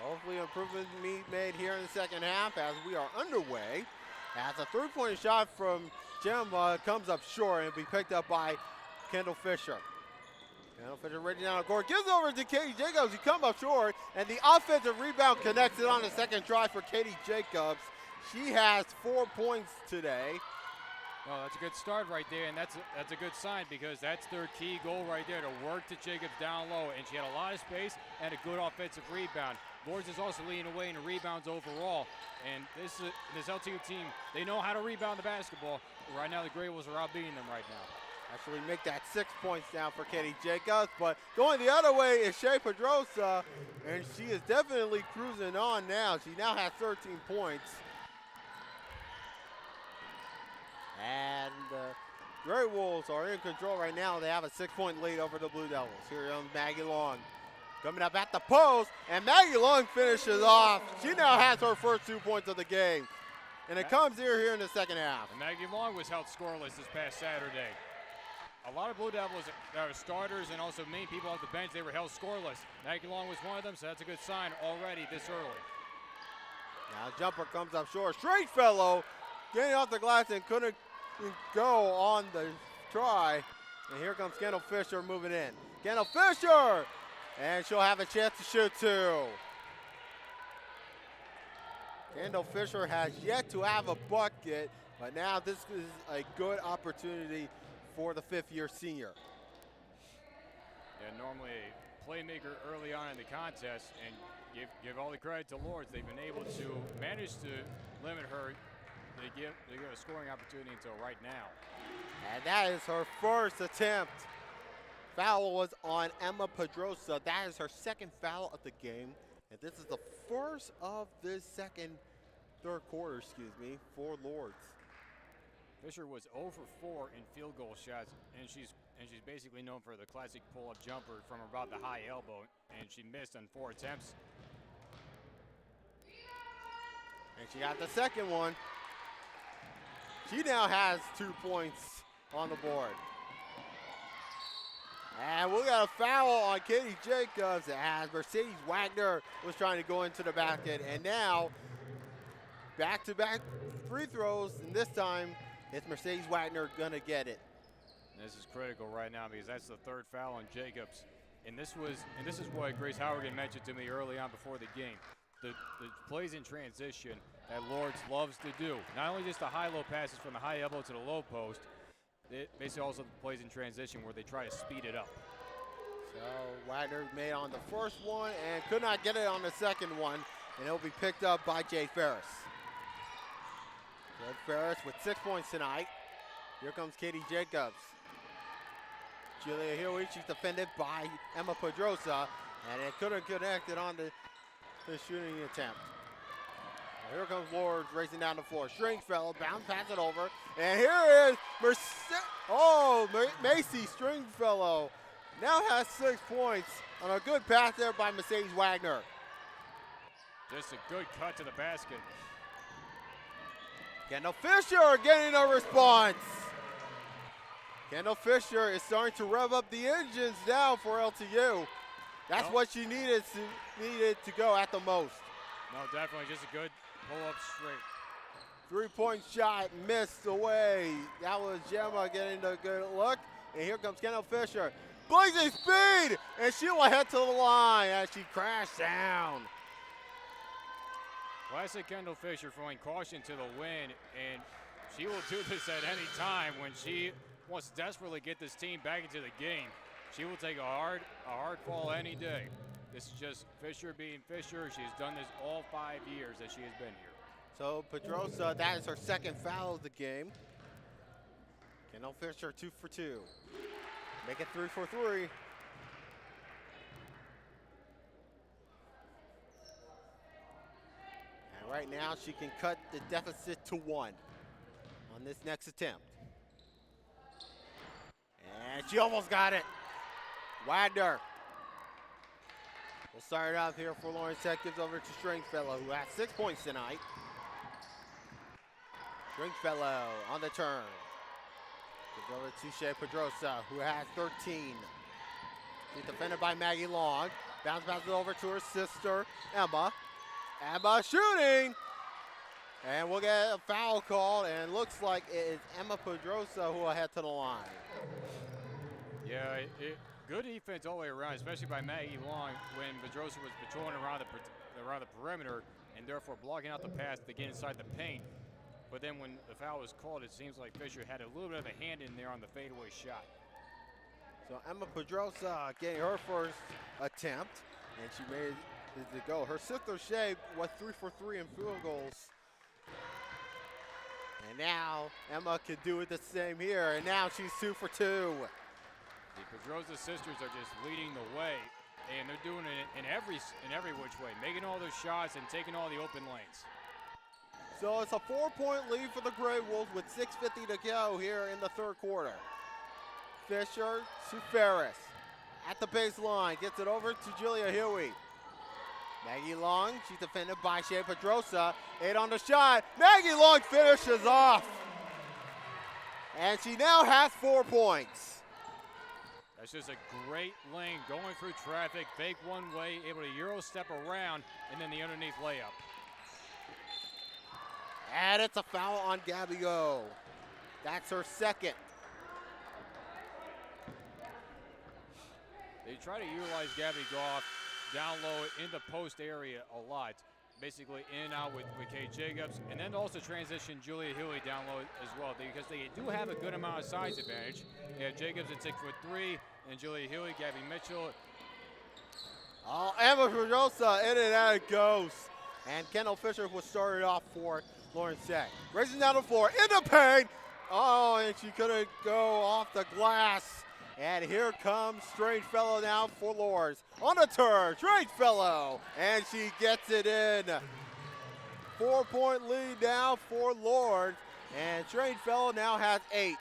Hopefully improvement made here in the second half as we are underway. As a three-point shot from Jim comes up short and will be picked up by Kendall Fisher. Kendall Fisher ready down the court, gives over to Katie Jacobs. He comes up short, and the offensive rebound connects it on the second try for Katie Jacobs. She has 4 points today. Well, that's a good start right there, and that's a good sign because that's their key goal right there, to work to Jacobs down low, and she had a lot of space and a good offensive rebound. Lourdes is also leading away in the rebounds overall, and this LTU team, they know how to rebound the basketball. Right now, the Gray Wolves are outbeating them right now. Actually make that 6 points now for Katie Jacobs, but going the other way is Shea Pedrosa, and she is definitely cruising on now. She now has 13 points. And the Gray Wolves are in control right now. They have a 6-point lead over the Blue Devils. Here comes Maggie Long. Coming up at the post, and Maggie Long finishes off. She now has her first 2 points of the game. And it comes here in the second half. And Maggie Long was held scoreless this past Saturday. A lot of Blue Devils that are starters and also main people off the bench, they were held scoreless. Maggie Long was one of them, so that's a good sign already this early. Now jumper comes up short. Stringfellow getting off the glass and couldn't go on the try. And here comes Kendall Fisher moving in. Kendall Fisher! And she'll have a chance to shoot too. Kendall Fisher has yet to have a bucket, but now this is a good opportunity for the fifth-year senior. Yeah, normally a playmaker early on in the contest, and give all the credit to Lourdes. They've been able to manage to limit her. They give a scoring opportunity until right now. And that is her first attempt. Foul was on Emma Pedrosa. That is her second foul of the game. And this is the first of this third quarter, for Lourdes. Fisher was 0 for 4 in field goal shots, and she's basically known for the classic pull-up jumper from about the high elbow, and she missed on 4 attempts. And she got the second one. She now has 2 points on the board. And we got a foul on Katie Jacobs as Mercedes Wagner was trying to go into the basket. And now, back-to-back free throws, and this time it's Mercedes Wagner gonna get it. And this is critical right now because that's the third foul on Jacobs. And this is what Grace Howard mentioned to me early on before the game. The plays in transition that Lourdes loves to do. Not only just the high-low passes from the high elbow to the low post, it basically also plays in transition where they try to speed it up. So Wagner made on the first one and could not get it on the second one, and it'll be picked up by Jay Ferris. Jay Ferris with 6 points tonight. Here comes Katie Jacobs. Julia Hewitt, she's defended by Emma Pedrosa, and it couldn't connect it on the shooting attempt. Here comes Lourdes racing down the floor. Stringfellow, bounce, pass it over. And here is Macy Stringfellow. Now has 6 points on a good pass there by Mercedes Wagner. Just a good cut to the basket. Kendall Fisher getting a response. Kendall Fisher is starting to rev up the engines now for LTU. That's what she needed to go at the most. No, definitely just a good pull-up straight. 3-point shot missed away. That was Gemma getting a good look. And here comes Kendall Fisher. Blazing speed! And she will head to the line as she crashed down. Classic Kendall Fisher throwing caution to the wind, and she will do this at any time when she wants to desperately get this team back into the game. She will take a hard fall any day. This is just Fisher being Fisher. She's done this all 5 years that she has been here. So Pedrosa, that is her second foul of the game. Kendall Fisher 2 for 2. Make it 3 for 3. And right now she can cut the deficit to 1 on this next attempt. And she almost got it. Wagner. We'll start it off here for Lawrence Tech. Gives over to Stringfellow, who has 6 points tonight. Stringfellow on the turn. Gives over to Shea Pedrosa, who has 13. She's defended by Maggie Long. Bounce passes over to her sister, Emma. Emma shooting. And we'll get a foul called, and looks like it is Emma Pedrosa who will head to the line. Yeah, good defense all the way around, especially by Maggie Long when Pedrosa was patrolling around the perimeter and therefore blocking out the pass to get inside the paint. But then when the foul was called, it seems like Fisher had a little bit of a hand in there on the fadeaway shot. So Emma Pedrosa getting her first attempt, and she made it to go. Her sister Shea was 3 for 3 in field goals. And now Emma can do it the same here, and now she's 2 for 2. The Pedrosa sisters are just leading the way, and they're doing it in every which way, making all their shots and taking all the open lanes. So it's a 4-point lead for the Gray Wolves with 6:50 to go here in the third quarter. Fisher to Ferris at the baseline, gets it over to Julia Huey. Maggie Long, she's defended by Shea Pedrosa. 8 on the shot. Maggie Long finishes off. And she now has 4 points. That's just a great lane going through traffic, fake one way, able to Euro step around, and then the underneath layup. And it's a foul on Gabby Go. That's her second. They try to utilize Gabby Goff down low in the post area a lot. Basically in and out with Kay Jacobs, and then also transition Julia Huey down low as well, because they do have a good amount of size advantage. Yeah, Jacobs at 6'3", and Julia Huey, Gabby Mitchell. Oh, Emma Pedrosa, in and out it goes. And Kendall Fisher was started off for Lawrence Tech. Racing down the floor, in the paint. Oh, and she couldn't go off the glass. And here comes Stringfellow now for Lourdes. On the turn, Stringfellow, and she gets it in. 4-point lead now for Lourdes, and Stringfellow now has 8.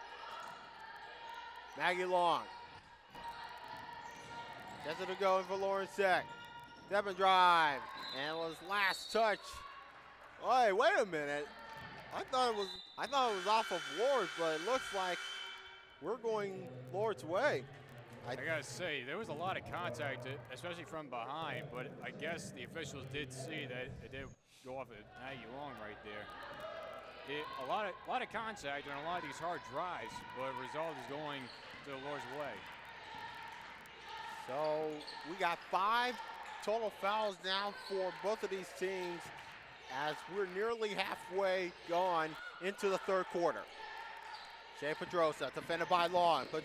Maggie Long gets it to go for Lawrence Tech. Step and drive, and it was last touch. Hey, wait a minute. I thought it was off of Lourdes, but it looks like we're going Lourdes' way. I gotta say, there was a lot of contact, especially from behind, but I guess the officials did see that it did go off of Maggie Long right there. A lot of contact and a lot of these hard drives, but the result is going to the Lourdes' way. So we got 5 total fouls now for both of these teams as we're nearly halfway gone into the third quarter. Shea Pedrosa, defended by Long. Shea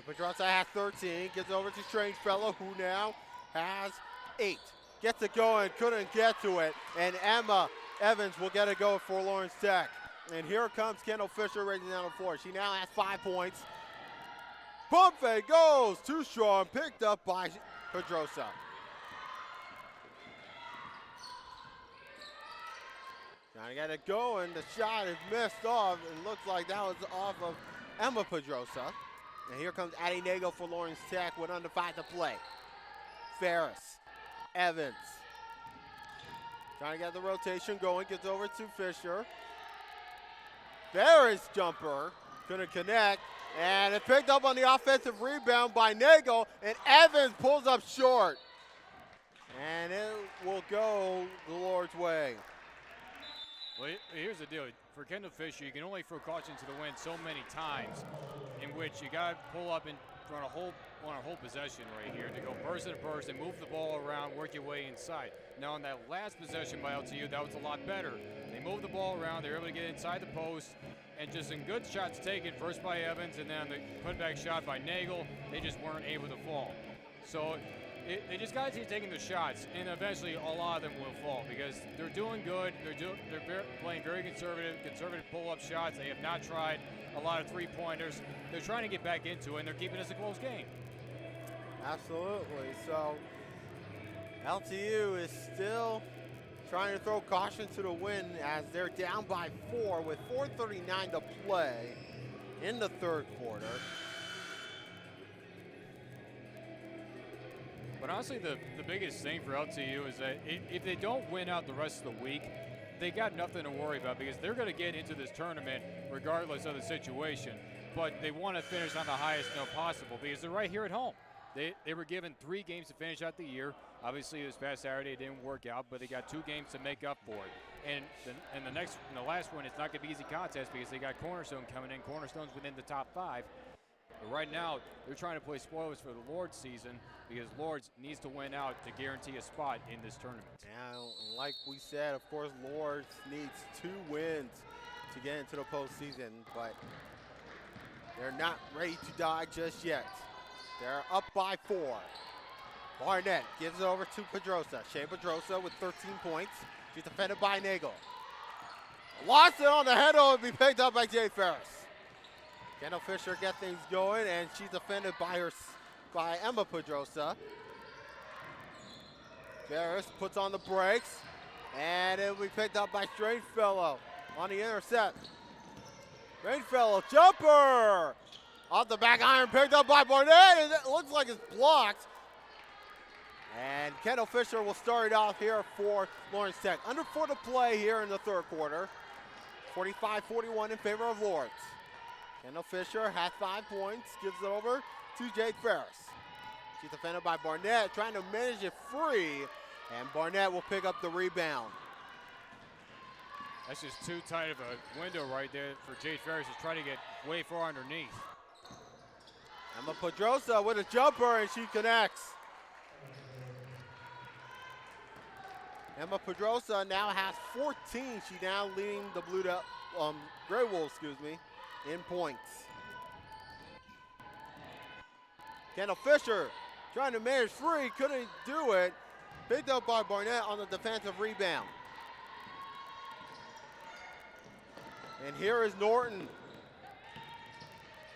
Pedrosa has 13, gets over to Stringfellow, who now has 8. Gets it going, couldn't get to it, and Emma Evans will get it going for Lawrence Tech. And here comes Kendall Fisher racing down the floor. She now has 5 points. Pump fake goes, too strong, picked up by Pedrosa. Trying to get it going. The shot is missed off. It looks like that was off of Emma Pedrosa. And here comes Addie Nagel for Lawrence Tech with under 5 to play. Ferris, Evans. Trying to get the rotation going. Gets over to Fisher. Ferris jumper. Couldn't connect. And it picked up on the offensive rebound by Nagel. And Evans pulls up short. And it will go the Lourdes' way. Well, here's the deal. For Kendall Fisher, you can only throw caution to the wind so many times, in which you got to pull up and run a whole possession right here to go person to person, move the ball around, work your way inside. Now, on that last possession by LTU, that was a lot better. They moved the ball around. They were able to get inside the post, and just some good shots taken, first by Evans, and then the putback shot by Nagel. They just weren't able to fall. So they just got to keep taking the shots, and eventually a lot of them will fall because they're doing good. They're playing very conservative pull-up shots. They have not tried a lot of three-pointers. They're trying to get back into it, and they're keeping this a close game. Absolutely. So LTU is still trying to throw caution to the wind as they're down by 4 with 4:39 to play in the third quarter. But honestly, the biggest thing for LTU is that if they don't win out the rest of the week, they got nothing to worry about because they're going to get into this tournament regardless of the situation. But they want to finish on the highest note possible because they're right here at home. They were given 3 games to finish out the year. Obviously, this past Saturday it didn't work out, but they got 2 games to make up for it. And the last one, it's not going to be an easy contest because they got Cornerstone coming in. Cornerstone's within the top 5. But right now, they're trying to play spoilers for the Lourdes season because Lourdes needs to win out to guarantee a spot in this tournament. Now, like we said, of course, Lourdes needs 2 wins to get into the postseason, but they're not ready to die just yet. They're up by 4. Barnett gives it over to Pedrosa. Shea Pedrosa with 13 points. She's defended by Nagel. Lost it on the head, will be picked up by Jay Ferris. Kendall Fisher gets things going, and she's defended by Emma Pedrosa. Ferris puts on the brakes, and it will be picked up by Stringfellow on the intercept. Stringfellow jumper! Off the back iron, picked up by Barnett, and it looks like it's blocked. And Kendall Fisher will start it off here for Lawrence Tech. Under 4 to play here in the third quarter. 45-41 in favor of Lourdes. Kendall Fisher has 5 points, gives it over to Jade Ferris. She's defended by Barnett, trying to manage it free, and Barnett will pick up the rebound. That's just too tight of a window right there for Jade Ferris to try to get way far underneath. Emma Pedrosa with a jumper, and she connects. Emma Pedrosa now has 14. She's now leading the Grey Wolves, in points. Kendall Fisher trying to manage free, couldn't do it. Picked up by Barnett on the defensive rebound. And here is Norton.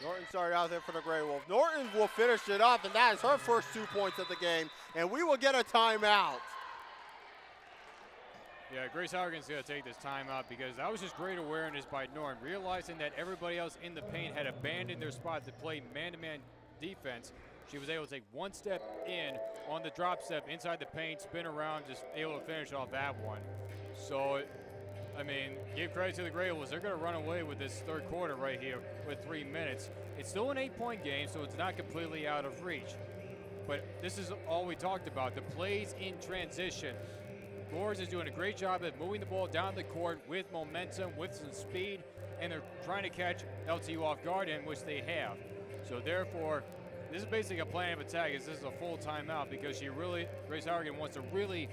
Norton started out there for the Grey Wolves. Norton will finish it off, and that is her first 2 points of the game. And we will get a timeout. Yeah, Grace Haugen's going to take this timeout because that was just great awareness by Norton, realizing that everybody else in the paint had abandoned their spot to play man-to-man defense. She was able to take 1 step in on the drop step inside the paint, spin around, just able to finish off that one. So, I mean, give credit to the Grey Wolves. They're going to run away with this third quarter right here with 3 minutes. It's still an 8-point game, so it's not completely out of reach. But this is all we talked about, the plays in transition. Lourdes is doing a great job at moving the ball down the court with momentum, with some speed, and they're trying to catch LTU off guard, in which they have. So therefore, this is basically a plan of attack. This is a full timeout because Grace Haugen wants to really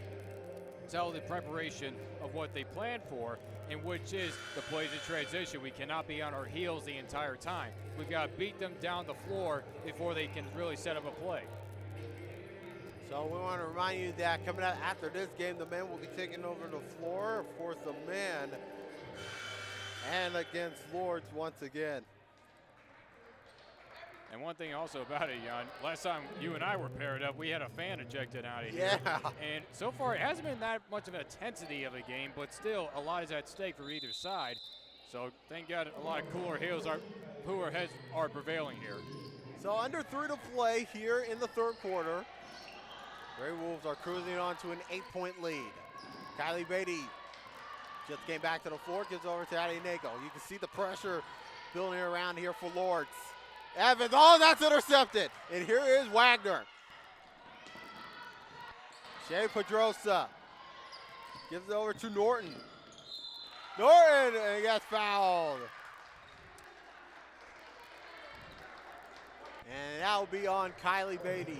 tell the preparation of what they planned for, and which is the plays in transition. We cannot be on our heels the entire time. We've got to beat them down the floor before they can really set up a play. So we want to remind you that coming out after this game, the men will be taking over the floor. Of course, the men, and against Lourdes once again. And one thing also about it, Jan, last time you and I were paired up, we had a fan ejected out of here. Yeah. And so far, it hasn't been that much of an intensity of a game, but still, a lot is at stake for either side. So thank God a lot of cooler heads are prevailing here. So under 3 to play here in the third quarter. Grey Wolves are cruising on to an 8-point lead. Kylie Beatty just came back to the floor, gives over to Addie Nagel. You can see the pressure building around here for Lourdes. Evans, oh, that's intercepted. And here is Wagner. Shea Pedrosa gives it over to Norton. Norton, and he gets fouled. And that will be on Kylie Beatty.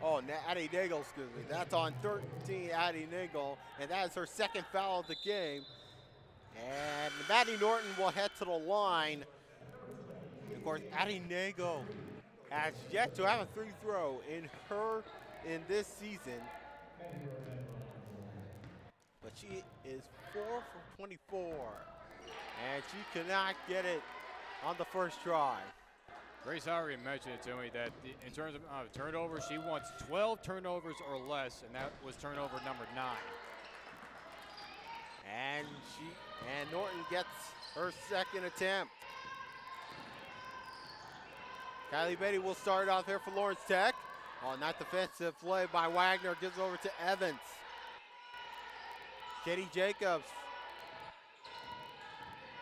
Oh, Addie Nagel, That's on 13, Addie Nagel, and that is her second foul of the game. And Maddie Norton will head to the line. Of course, Addie Nagel has yet to have a free throw in this season. But she is 4 for 24. And she cannot get it on the first try. Grace Howery mentioned it to me that in terms of turnovers, she wants 12 turnovers or less, and that was turnover number 9. And Norton gets her second attempt. Kylie Beatty will start off here for Lawrence Tech. Oh, not defensive play by Wagner. Gives over to Evans. Katie Jacobs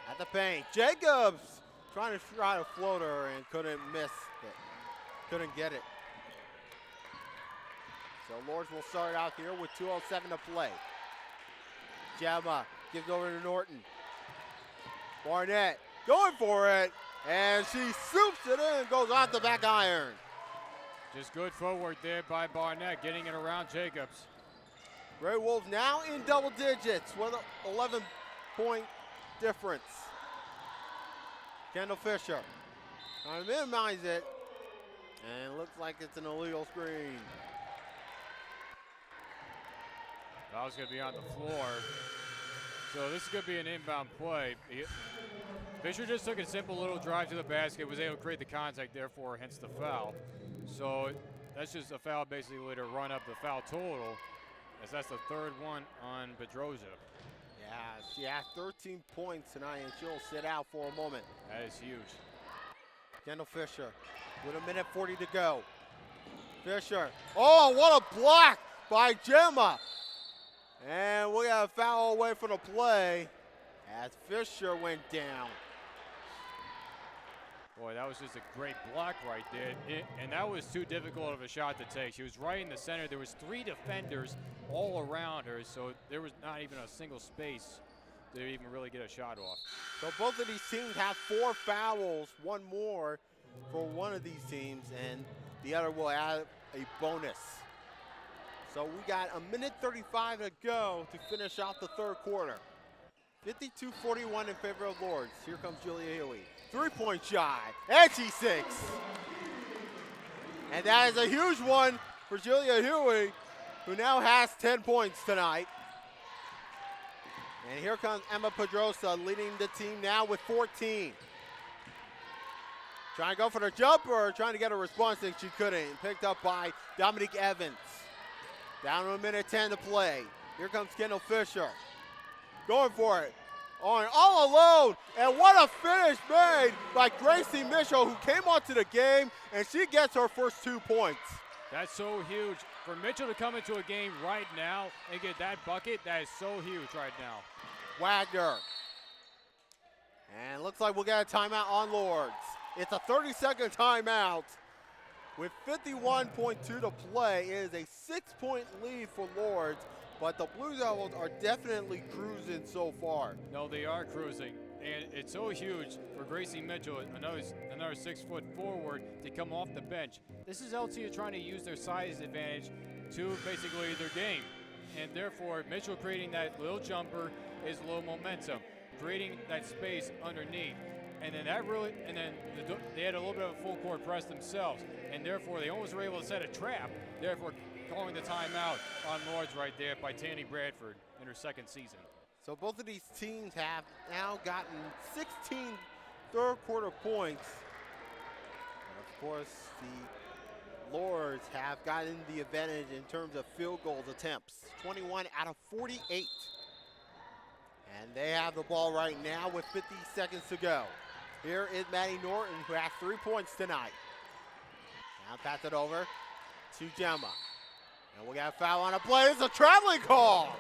at the paint. Jacobs trying to try a floater and couldn't miss it. Couldn't get it. So Lourdes will start out here with 2:07 to play. Gemma gives over to Norton. Barnett going for it, and she swoops it in, goes off the back iron. Just good footwork there by Barnett, getting it around Jacobs. Grey Wolves now in double digits with an 11-point difference. Kendall Fisher trying to minimize it, and it looks like it's an illegal screen. Foul's going to be on the floor. So this is going to be an inbound play. Fisher just took a simple little drive to the basket, was able to create the contact, therefore hence the foul. So that's just a foul basically to run up the foul total, as that's the third one on Pedroza. Yeah, she has 13 points tonight, and she'll sit out for a moment. That is huge. Kendall Fisher with 1:40 to go. Fisher, oh, what a block by Gemma. And we got a foul away from the play as Fisher went down. Boy, that was just a great block right there. And that was too difficult of a shot to take. She was right in the center. There was 3 defenders all around her, so there was not even a single space to even really get a shot off. So both of these teams have 4 fouls, 1 more for one of these teams, and the other will add a bonus. So we got 1:35 to go to finish off the third quarter. 52-41 in favor of Lourdes. Here comes Julia Huey. 3-point shot, and she sinks. And that is a huge one for Julia Huey, who now has 10 points tonight. And here comes Emma Pedrosa leading the team now with 14. Trying to go for the jumper, trying to get a response, and she couldn't. Picked up by Dominique Evans. Down to 1:10 to play. Here comes Kendall Fisher. Going for it. All alone. And what a finish made by Gracie Mitchell, who came onto the game, and she gets her first 2 points. That's so huge. For Mitchell to come into a game right now and get that bucket, that is so huge right now. Wagner. And looks like we'll get a timeout on Lourdes. It's a 30-second timeout. With 51.2 to play, it is a 6-point lead for Lourdes, but the Blue Devils are definitely cruising so far. No, they are cruising, and it's so huge for Gracie Mitchell, another 6-foot forward, to come off the bench. This is LTU trying to use their size advantage to basically their game, and therefore Mitchell creating that little jumper is low momentum, creating that space underneath. And then they had a little bit of a full court press themselves, and therefore they almost were able to set a trap, therefore calling the timeout on Lourdes right there by Tanny Bradford in her second season. So both of these teams have now gotten 16 third quarter points. And of course, the Lourdes have gotten the advantage in terms of field goals attempts, 21 out of 48. And they have the ball right now with 50 seconds to go. Here is Maddie Norton, who has 3 points tonight. Now pass it over to Gemma. And we got a foul on a play. It's a traveling call.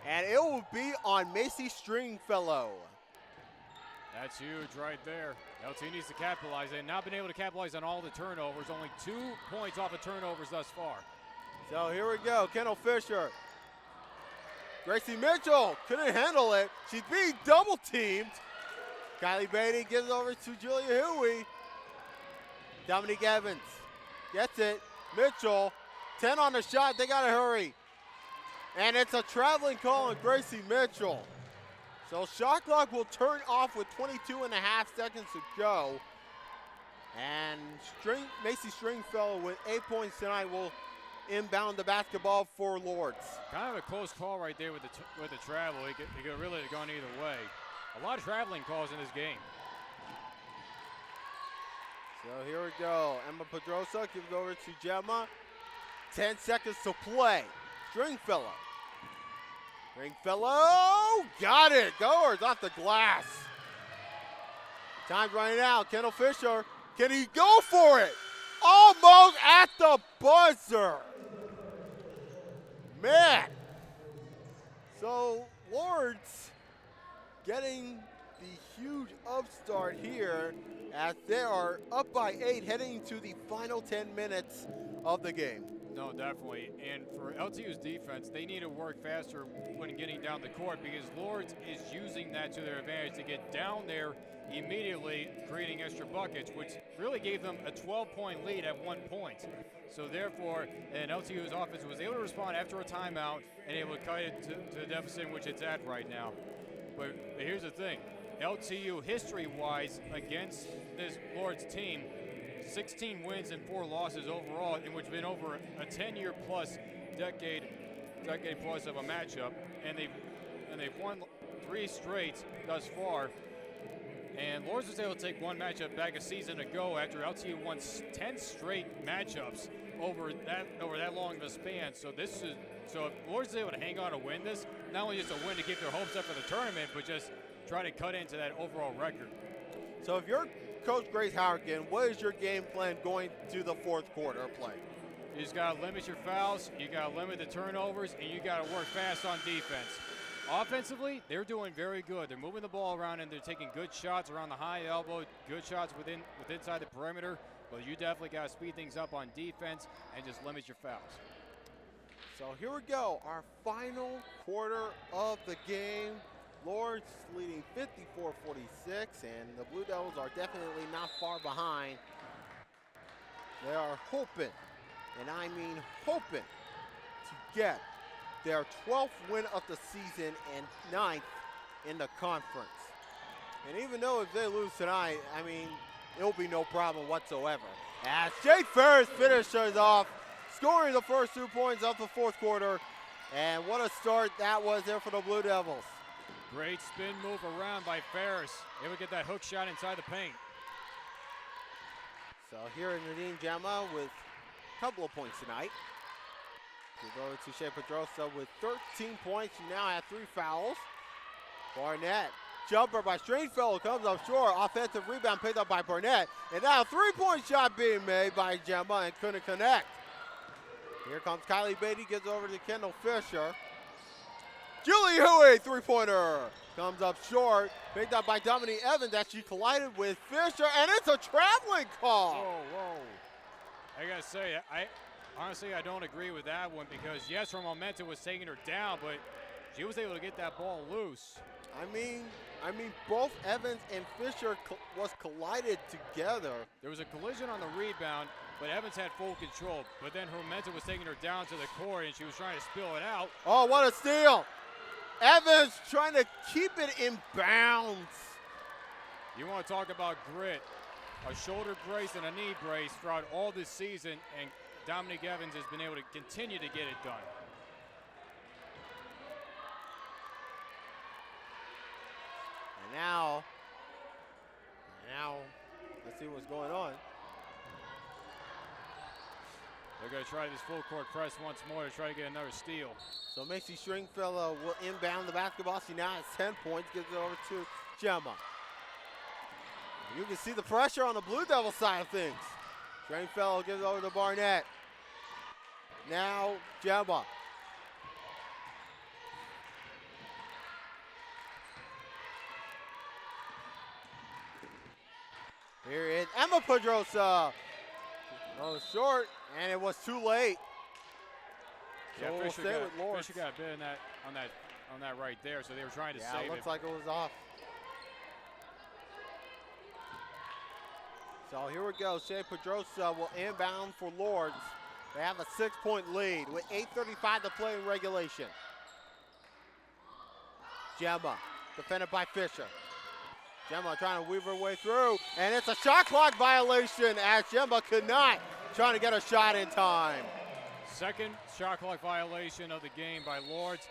And it will be on Macy Stringfellow. That's huge right there. LT needs to capitalize. They've not been able to capitalize on all the turnovers. Only 2 points off of turnovers thus far. So here we go. Kendall Fisher. Gracie Mitchell couldn't handle it. She's being double teamed. Kylie Beatty gives over to Julia Huey. Dominique Evans gets it. Mitchell, 10 on the shot. They got to hurry. And it's a traveling call on Gracie Mitchell. So shot clock will turn off with 22.5 seconds to go. And Macy Stringfellow with 8 points tonight will inbound the basketball for Lourdes. Kind of a close call right there with the travel. It could really have gone either way. A lot of traveling calls in this game. So here we go. Emma Pedrosa gives it over to Gemma. 10 seconds to play. Stringfellow. Stringfellow got it. Goers off the glass. Time's running out. Kendall Fisher. Can he go for it? Almost at the buzzer. Man. So Lourdes getting the huge upstart here as they are up by 8 heading to the final 10 minutes of the game. No, definitely. And for LTU's defense, they need to work faster when getting down the court because Lourdes is using that to their advantage to get down there immediately, creating extra buckets, which really gave them a 12-point lead at 1 point. So therefore, and LTU's offense was able to respond after a timeout and able to cut it to the deficit which it's at right now. But here's the thing. LTU history-wise against this Lourdes team, 16 wins and 4 losses overall, in which been over a 10-year plus decade plus of a matchup, and they've won 3 straight thus far. And Lourdes was able to take one matchup back a season ago after LTU won 10 straight matchups over that long of a span. So if Lourdes is able to hang on to win this, not only just a win to keep their hopes up for the tournament, but just try to cut into that overall record. So if you're Coach Grace Howerton, what is your game plan going to the fourth quarter of play? You just got to limit your fouls, you got to limit the turnovers, and you got to work fast on defense. Offensively, they're doing very good. They're moving the ball around and they're taking good shots around the high elbow, good shots inside the perimeter. But you definitely got to speed things up on defense and just limit your fouls. So here we go, our final quarter of the game. Lourdes leading 54-46, and the Blue Devils are definitely not far behind. They are hoping, and I mean hoping, to get their 12th win of the season and 9th in the conference. And even though if they lose tonight, I mean, it'll be no problem whatsoever. As Jake Ferris finishes off, scoring the first 2 points of the fourth quarter. And what a start that was there for the Blue Devils. Great spin move around by Ferris. Able to get that hook shot inside the paint. So here is Nadine Gemma with a couple of points tonight. We go to Shea Pedrosa with 13 points. She now has 3 fouls. Barnett, jumper by Stringfellow comes up short. Offensive rebound picked up by Barnett. And now a 3-point shot being made by Gemma and couldn't connect. Here comes Kylie Beatty, gets over to Kendall Fisher. Julie Huey, 3-pointer, comes up short. Picked up by Dominique Evans as she collided with Fisher, and it's a traveling call. Whoa. I gotta say, honestly, I don't agree with that one because yes, her momentum was taking her down, but she was able to get that ball loose. I mean, both Evans and Fisher was collided together. There was a collision on the rebound, but Evans had full control. But then her momentum was taking her down to the court, and she was trying to spill it out. Oh, what a steal! Evans trying to keep it in bounds. You want to talk about grit. A shoulder brace and a knee brace throughout all this season, and Dominique Evans has been able to continue to get it done. And now, let's see what's going on. They're going to try this full court press once more to try to get another steal. So Macy Stringfellow will inbound the basketball. She now has 10 points, gives it over to Gemma. You can see the pressure on the Blue Devil side of things. Stringfellow gives it over to Barnett. Now Gemma. Here is Emma Pedrosa. Oh, short, and it was too late. Yeah, So we'll stay with Lourdes. Fisher got a bit on that right there, so they were trying to save it. Yeah, looks like it was off. So here we go. Shea Pedrosa will inbound for Lourdes. They have a 6-point lead with 8:35 to play in regulation. Gemma, defended by Fisher. Gemma trying to weave her way through, and it's a shot clock violation as Gemma could not trying to get a shot in time. Second shot clock violation of the game by Lourdes.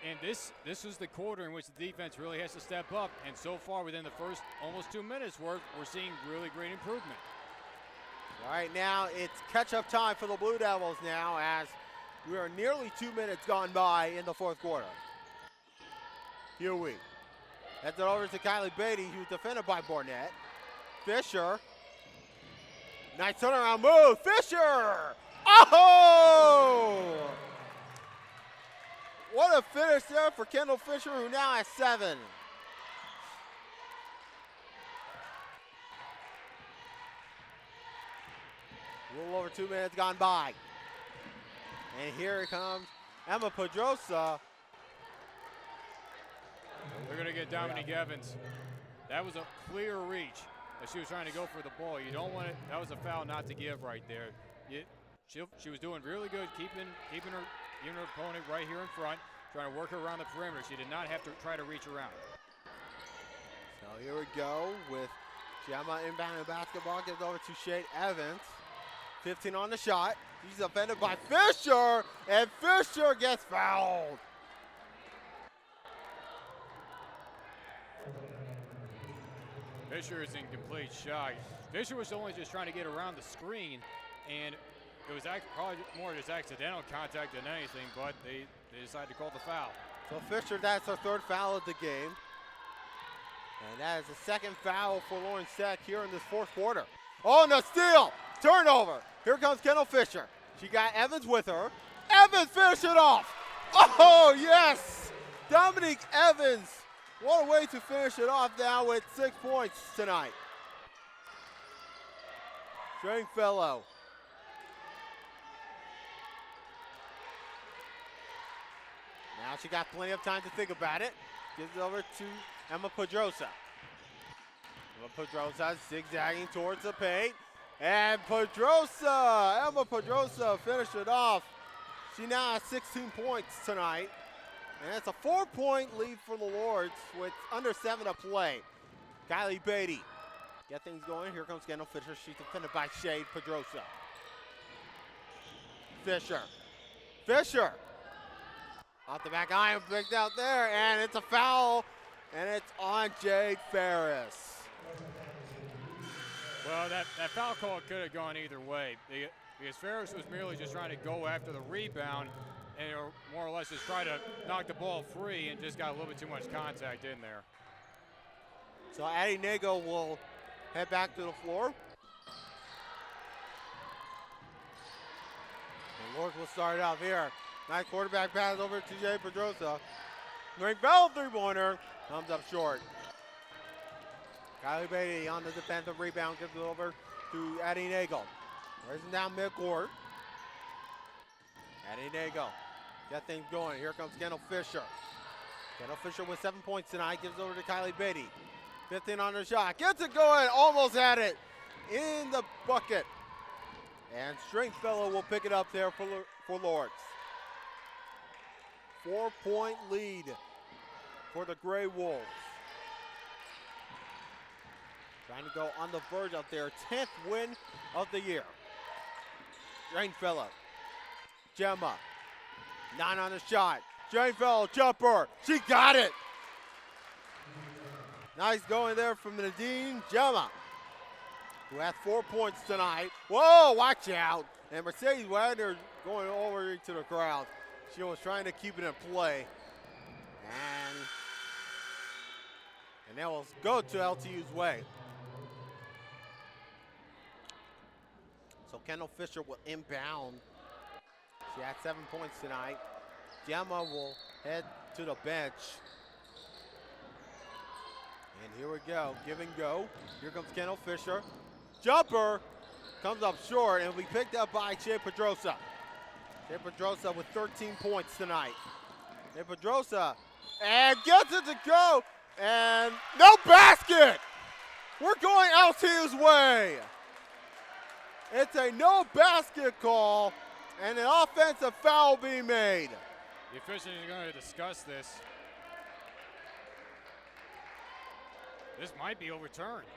And this is the quarter in which the defense really has to step up. And so far, within the first almost 2 minutes worth, we're seeing really great improvement. All right, now it's catch-up time for the Blue Devils now as we are nearly 2 minutes gone by in the fourth quarter. Huey heads it over to Kylie Beatty, who's defended by Barnett. Fisher. Nice turnaround move. Fisher! Oh! What a finish there for Kendall Fisher, who now has 7. A little over 2 minutes gone by. And here comes Emma Pedrosa. They're going to get Dominique Evans. That was a clear reach as she was trying to go for the ball. You don't want it. That was a foul not to give right there. She was doing really good, keeping her opponent right here in front, trying to work her around the perimeter. She did not have to try to reach around. So here we go with Gemma inbounding the basketball. Gives over to Shade Evans. 15 on the shot. She's offended by Fisher, and Fisher gets fouled. Fisher is in complete shock. Fisher was only just trying to get around the screen, and it was probably more just accidental contact than anything, but they decided to call the foul. So Fisher, that's her 3rd foul of the game. And that is the 2nd foul for Lauren Sack here in this 4th quarter. Oh, and a steal! Turnover! Here comes Kendall Fisher. She got Evans with her. Evans finished it off! Oh, yes! Dominique Evans. What a way to finish it off now with 6 points tonight. Stringfellow. Now she got plenty of time to think about it. Gives it over to Emma Pedrosa. Emma Pedrosa zigzagging towards the paint. And Emma Pedrosa finished it off. She now has 16 points tonight. And that's a 4-point lead for the Lourdes with under 7 to play. Kylie Beatty get things going. Here comes Kendall Fisher. She's defended by Shade Pedrosa. Fisher. Off the back iron, picked out there, and it's a foul, and it's on Jade Ferris. Well, that foul call could have gone either way because Ferris was merely just trying to go after the rebound and more or less just try to knock the ball free and just got a little bit too much contact in there. So Addie Nago will head back to the floor. And Lourdes will start it off here. Nice quarterback pass over to Jay Pedrosa. Greg Bell 3-pointer comes up short. Kylie Beatty on the defensive rebound, gives it over to Addie Nagel. Raising down midcourt. Addie Nagel, get things going. Here comes Kendall Fisher. Kendall Fisher with 7 points tonight, gives it over to Kylie Beatty. 15 on the shot, gets it going, almost had it in the bucket. And Stringfellow will pick it up there for Lourdes. 4-point lead for the Gray Wolves. Trying to go on the verge of their 10th win of the year. Stringfellow. Gemma. 9 on the shot. Stringfellow jumper. She got it. Nice going there from Nadine Gemma, who has 4 points tonight. Whoa, watch out. And Mercedes Wagner going over to the crowd. She was trying to keep it in play. And that will go to LTU's way. So Kendall Fisher will inbound. She had 7 points tonight. Gemma will head to the bench. And here we go, give and go. Here comes Kendall Fisher. Jumper comes up short and will be picked up by Shea Pedrosa. Shea Pedrosa with 13 points tonight. Shea Pedrosa, and gets it to go, and no basket! We're going LTU's way. It's a no basket call, and an offensive foul being made. The officials are going to discuss this. This might be overturned.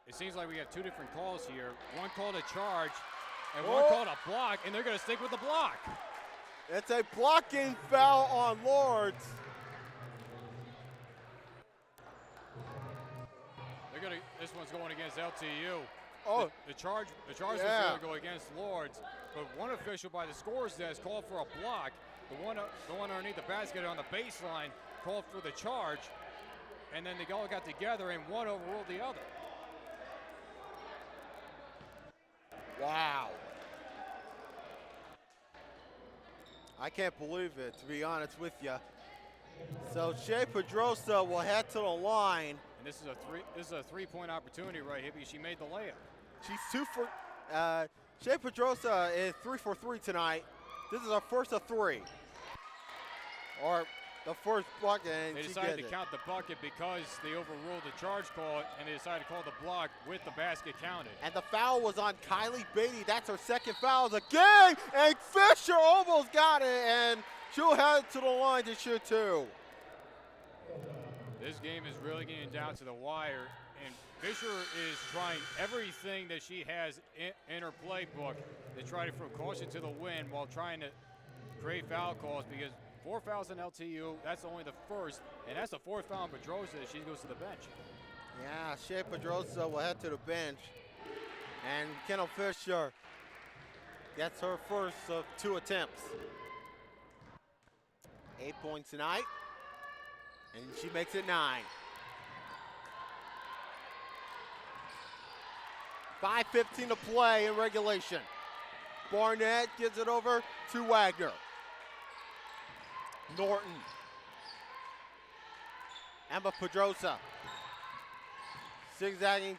It seems like we have two different calls here. One called a charge and one called a block, and they're going to stick with the block. It's a blocking foul on Lourdes. This one's going against LTU. Oh, the charge was going to go against Lourdes, but one official by the scores desk called for a block. The one underneath the basket on the baseline called for the charge, and then they all got together and one overruled the other. Wow. I can't believe it, to be honest with you. So Shea Pedrosa will head to the line. And this is a three-point opportunity right here because she made the layup. She's Shea Pedrosa is 3 for 3 tonight. This is her first of 3. Or the first bucket, and they she decided gets to it. count the bucket because they overruled the charge call, and they decided to call the block with the basket counted. And the foul was on Kylie Beatty. That's her second foul of the game. And Fisher almost got it, and she'll head to the line to shoot 2. This game is really getting down to the wire, and Fisher is trying everything that she has in her playbook to try to throw caution to the wind while trying to create foul calls, because 4 fouls in LTU, that's only the first, and that's the 4th foul on Pedrosa as she goes to the bench. Yeah, Shea Pedrosa will head to the bench. And Kendall Fisher gets her first of 2 attempts. 8 points tonight. And she makes it 9. 5:15 to play in regulation. Barnett gives it over to Wagner. Norton. Emma Pedrosa. Zigzagging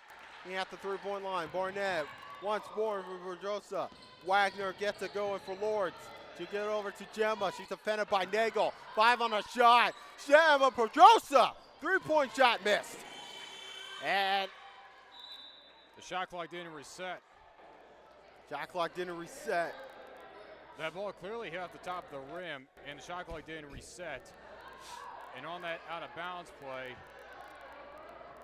at the 3-point line. Barnett once more for Pedrosa. Wagner gets it going for Lourdes. To get it over to Gemma. She's defended by Nagel. 5 on the shot. Emma Pedrosa. 3-point shot missed. And the shot clock didn't reset. Shot clock didn't reset. That ball clearly hit off the top of the rim, and the shot clock didn't reset. And on that out-of-bounds play,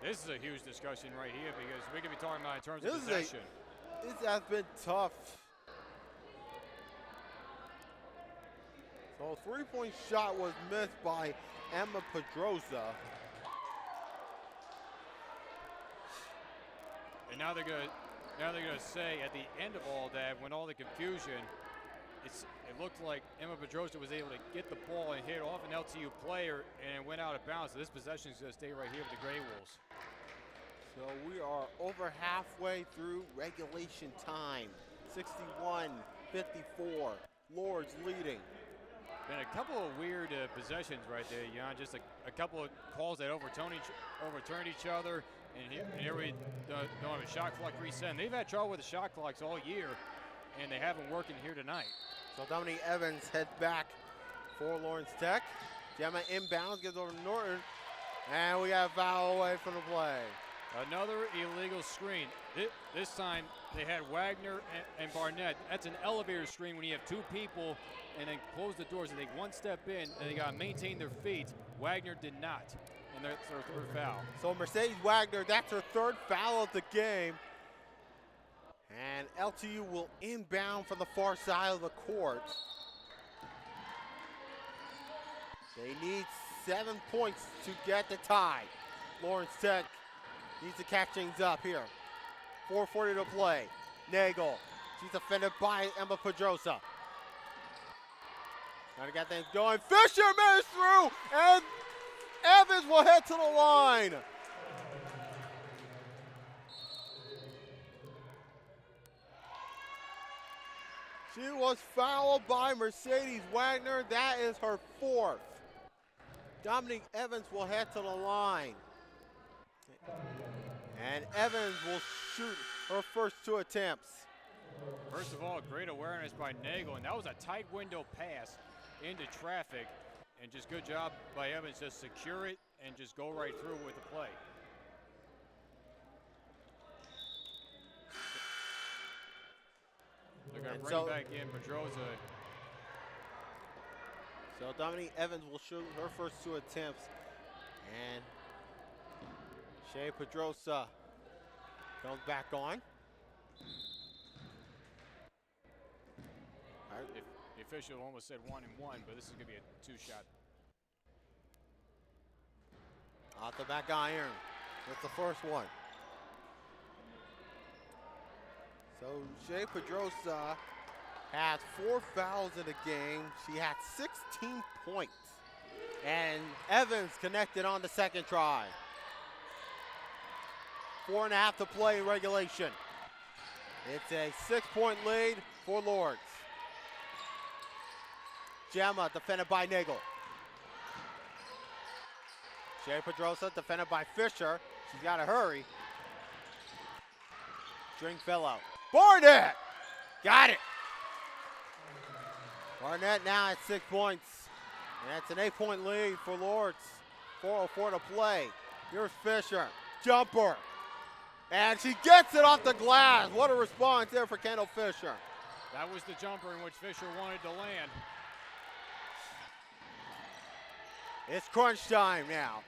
this is a huge discussion right here because we could be talking about in terms of possession. This has been tough. So a 3-point shot was missed by Emma Pedrosa. And now they're gonna say at the end of all that, when all the confusion, it looked like Emma Pedrosa was able to get the ball and hit off an LTU player and it went out of bounds. So this possession is gonna stay right here with the Grey Wolves. So we are over halfway through regulation time. 61-54. Lourdes leading. Been a couple of weird possessions right there, Jan. Just a couple of calls that overturned each other. And here we don't have a shot clock reset. And they've had trouble with the shot clocks all year, and they haven't working here tonight. So Dominique Evans heads back for Lawrence Tech. Gemma inbounds, gives over to Norton. And we got a foul away from the play. Another illegal screen. This time they had Wagner and Barnett. That's an elevator screen when you have 2 people and then close the doors and take 1 step in and they got to maintain their feet. Wagner did not, and that's their 3rd foul. So Mercedes Wagner, that's her 3rd foul of the game. And LTU will inbound from the far side of the court. They need 7 points to get the tie. Lawrence Tech needs to catch things up here. 4:40 to play. Nagel, she's defended by Emma Pedrosa. Trying to get things going. Fisher managed through, and Evans will head to the line. She was fouled by Mercedes Wagner. That is her 4th. Dominique Evans will head to the line. And Evans will shoot her first 2 attempts. First of all, great awareness by Nagel, and that was a tight window pass into traffic. And just good job by Evans to secure it and just go right through with the play. They're going to bring back in Pedrosa. So Dominique Evans will shoot her first 2 attempts. And Shea Pedrosa comes back on. The official almost said 1 and 1, but this is going to be a 2-shot. Off the back iron. That's the first one. So Shea Pedrosa has 4 fouls in the game. She had 16 points. And Evans connected on the second try. 4.5 to play in regulation. It's a 6-point lead for Lourdes. Gemma defended by Nagel. Shea Pedrosa defended by Fisher. She's got to hurry. Stringfellow. Barnett! Got it! Barnett now at 6 points. And that's an 8-point lead for Lourdes. 4:04 to play. Here's Fisher. Jumper. And she gets it off the glass. What a response there for Kendall Fisher. That was the jumper in which Fisher wanted to land. It's crunch time now.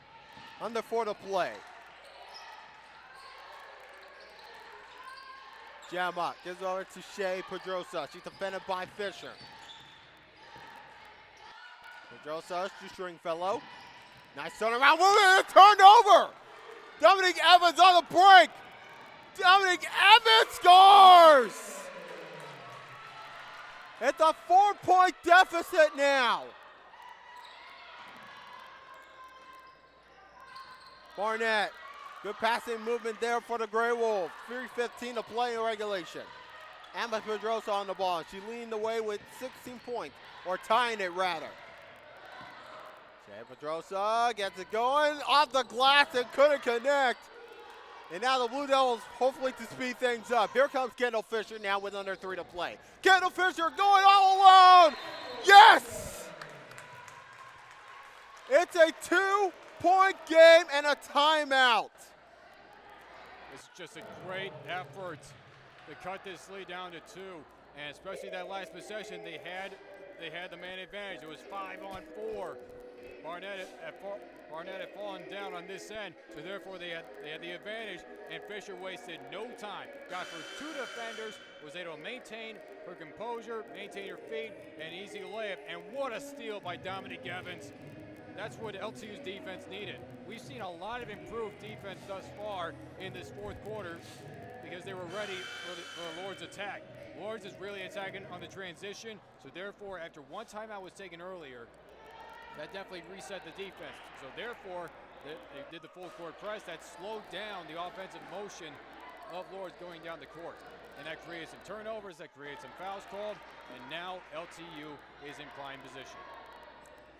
Under 4 to play. Gemma gives over to Shea Pedrosa. She's defended by Fisher. Pedrosa to Stringfellow. Nice turnaround move, turned over. Dominique Evans on the break. Dominique Evans scores. It's a 4-point deficit now. Barnett, good passing movement there for the Grey Wolves. 3:15 to play in regulation. Emma Pedrosa on the ball. She leading the way with 16 points, or tying it rather. Shea Pedrosa gets it going off the glass and couldn't connect. And now the Blue Devils hopefully to speed things up. Here comes Kendall Fisher now with under 3 to play. Kendall Fisher going all alone. Yes! It's a 2-point game and a timeout. It's just a great effort to cut this lead down to 2, and especially that last possession, they had the man advantage. It was 5-on-4. Barnett had fallen down on this end, so therefore they had the advantage, and Fisher wasted no time. Got for 2 defenders, was able to maintain her composure, maintain her feet, and easy layup. And what a steal by Dominique Evans. That's what LTU's defense needed. We've seen a lot of improved defense thus far in this 4th quarter because they were ready for the Lourdes attack. Lourdes is really attacking on the transition, so therefore after 1 timeout was taken earlier, that definitely reset the defense. So therefore, they did the full court press. That slowed down the offensive motion of Lourdes going down the court. And that created some turnovers, that created some fouls called, and now LTU is in prime position.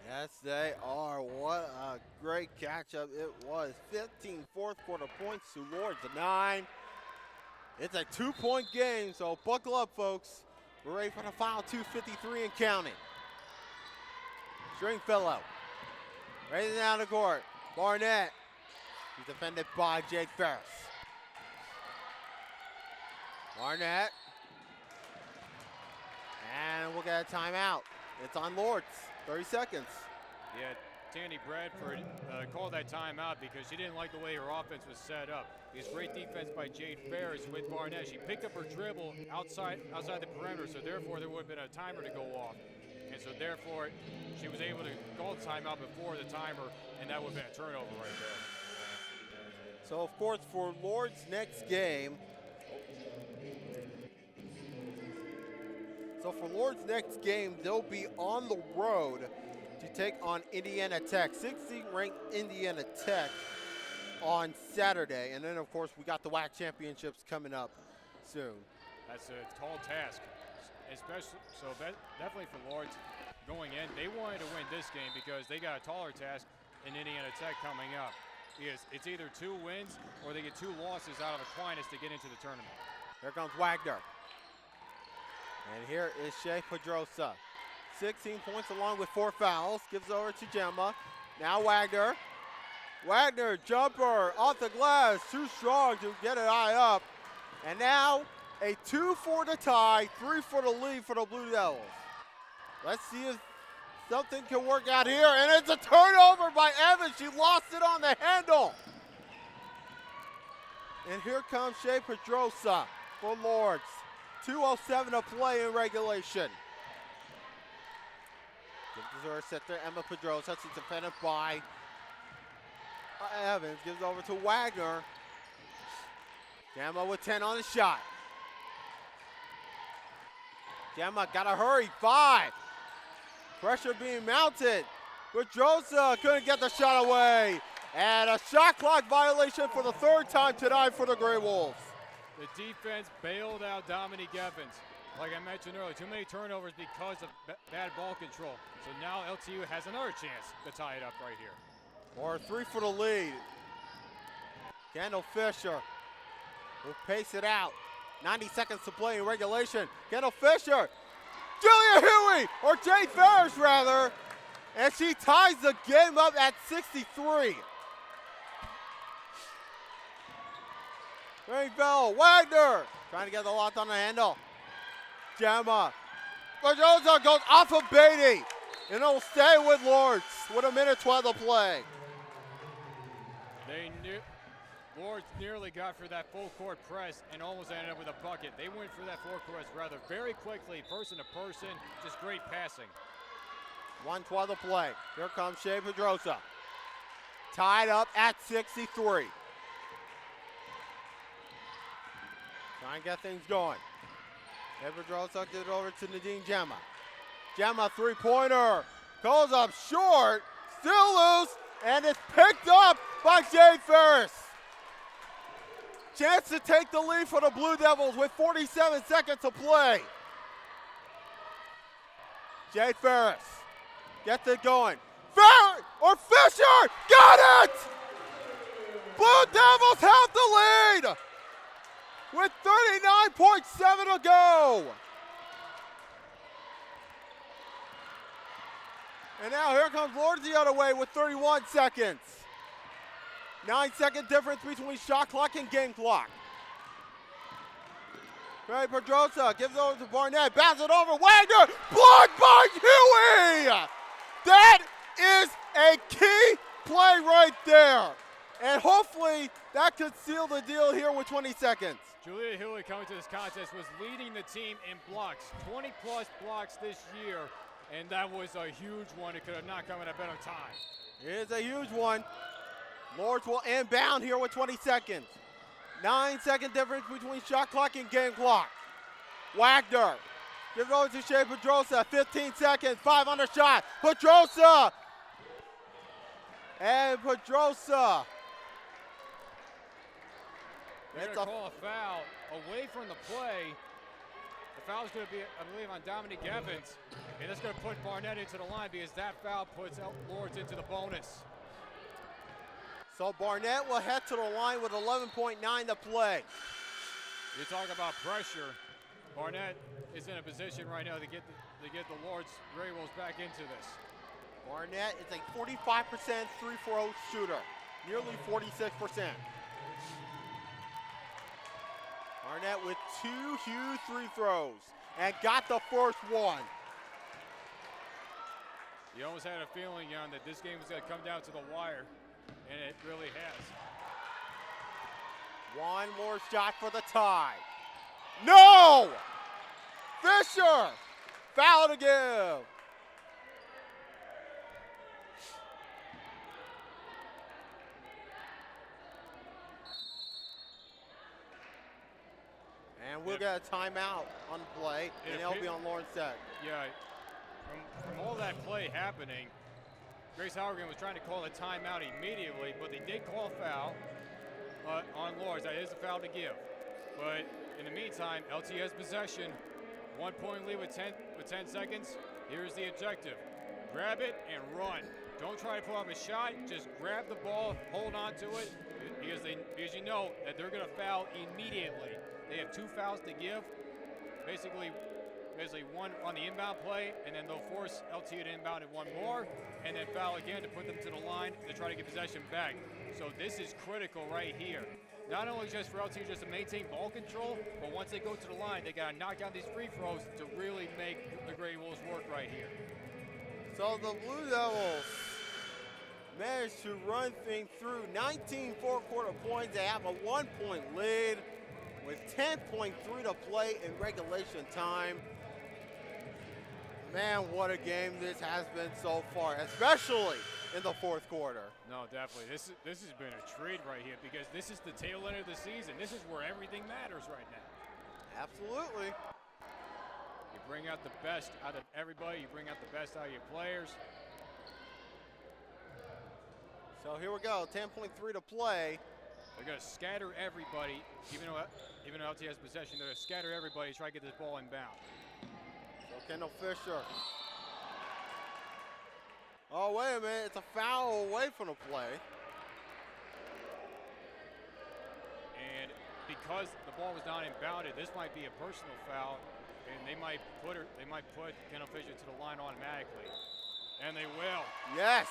Yes, they are. What a great catch-up it was. 15 fourth quarter points to Lourdes 9. It's a 2-point game, so buckle up, folks. We're ready for the final 2:53 and counting. Stringfellow, raising down the court. Barnett, he's defended by Jade Ferris. Barnett, and we'll get a timeout. It's on Lourdes, 30 seconds. Yeah, Tandy Bradford called that timeout because she didn't like the way her offense was set up. It's great defense by Jade Ferris with Barnett. She picked up her dribble outside the perimeter, so therefore there would have been a timer to go off. And so therefore, she was able to call the timeout before the timer, and that would have been a turnover right there. So of course for Lourdes' next game, they'll be on the road to take on Indiana Tech, 16th ranked Indiana Tech on Saturday. And then of course we got the WAC championships coming up soon. That's a tall task. Especially, so definitely for Lourdes going in, they wanted to win this game because they got a taller task in Indiana Tech coming up. Because it's either 2 wins or they get 2 losses out of Aquinas to get into the tournament. Here comes Wagner. And here is Shea Pedrosa. 16 points along with 4 fouls. Gives over to Gemma. Now Wagner. Wagner, jumper off the glass. Too strong to get it high up. And now a 2 for the tie, 3 for the lead for the Blue Devils. Let's see if Something can work out here, and it's a turnover by Evans. She lost it on the handle. And here comes Shea Pedrosa for Lourdes. 2:07 to play in regulation. Gives her a set there, Emma Pedrosa. She's defended by Evans. Gives it over to Wagner. Gemma with 10 on the shot. Gemma gotta hurry, 5. Pressure being mounted. Pedrosa couldn't get the shot away. And a shot clock violation for the 3rd time tonight for the Grey Wolves. The defense bailed out Dominique Evans. Like I mentioned earlier, too many turnovers because of bad ball control. So now LTU has another chance to tie it up right here. Or 3 for the lead. Kendall Fisher will pace it out. 90 seconds to play in regulation. Kendall Fisher, Julia Huey, or Jay Ferris rather, and she ties the game up at 63. Bell, Wagner, trying to get the lock on the handle. Gemma, Pedrosa goes off of Beatty, and it'll stay with Lourdes with 1:12 to play. Lourdes nearly got for that full court press and almost ended up with a bucket. They went for that full court press rather very quickly, person to person, just great passing. 1:12 to play. Here comes Shea Pedrosa. Tied up at 63. Trying to get things going. Shea Pedrosa gives it over to Nadine Gemma. Gemma, 3-pointer. Goes up short. Still loose. And it's picked up by Jay Ferris. Chance to take the lead for the Blue Devils with 47 seconds to play. Jay Ferris gets it going. Ferris or Fisher, got it! Blue Devils have the lead with 39.7 to go. And now here comes Lourdes the other way with 31 seconds. 9-second difference between shot clock and game clock. Ray Pedrosa gives it over to Barnett, bounces it over, Wagner, blocked by Huey! That is a key play right there. And hopefully that could seal the deal here with 20 seconds. Julia Huey coming to this contest was leading the team in blocks, 20+ blocks this year, and that was a huge one. It could have not come at a better time. It is a huge one. Lourdes will inbound here with 20 seconds. 9-second difference between shot clock and game clock. Wagner gives it over to Shea Pedrosa. 15 seconds, 5 on the shot. Pedrosa! And Pedrosa. They're going to call a foul away from the play. The foul is going to be, I believe, on Dominique Evans. And that's going to put Barnett into the line because that foul puts Lourdes into the bonus. So Barnett will head to the line with 11.9 to play. You talk about pressure. Barnett is in a position right now to get the Lourdes Grey Wolves back into this. Barnett is a 45% free-throw shooter, nearly 46%. Barnett with 2 huge free throws and got the first one. You almost had a feeling, Jan, that this game was going to come down to the wire. And it really has. One more shot for the tie. No! Fisher! Foul to give. And we'll get a timeout on play, and it'll be on Lauren's set. Yeah, from all that play happening, Grace Hauergen was trying to call a timeout immediately, but they did call a foul on Lourdes. That is a foul to give. But in the meantime, LT has possession. 1-point lead with 10 seconds. Here's the objective. Grab it and run. Don't try to pull up a shot. Just grab the ball, hold on to it, because you know that they're going to foul immediately. They have 2 fouls to give. Basically one on the inbound play, and then they'll force LTU to inbound at one more, and then foul again to put them to the line to try to get possession back. So this is critical right here. Not only just for LTU just to maintain ball control, but once they go to the line, they got to knock down these free throws to really make the Grey Wolves work right here. So the Blue Devils managed to run things through. 19 four-quarter points. They have a 1-point lead with 10.3 to play in regulation time. Man, what a game this has been so far, especially in the fourth quarter. No, definitely. This has been a treat right here because this is the tail end of the season. This is where everything matters right now. Absolutely. You bring out the best out of everybody. You bring out the best out of your players. So here we go, 10.3 to play. They're going to scatter everybody, even though LT has possession. They're going to scatter everybody to try to get this ball inbound. So Kendall Fisher. Oh, wait a minute, it's a foul away from the play. And because the ball was not inbounded, this might be a personal foul, and they might put Kendall Fisher to the line automatically. And they will. Yes.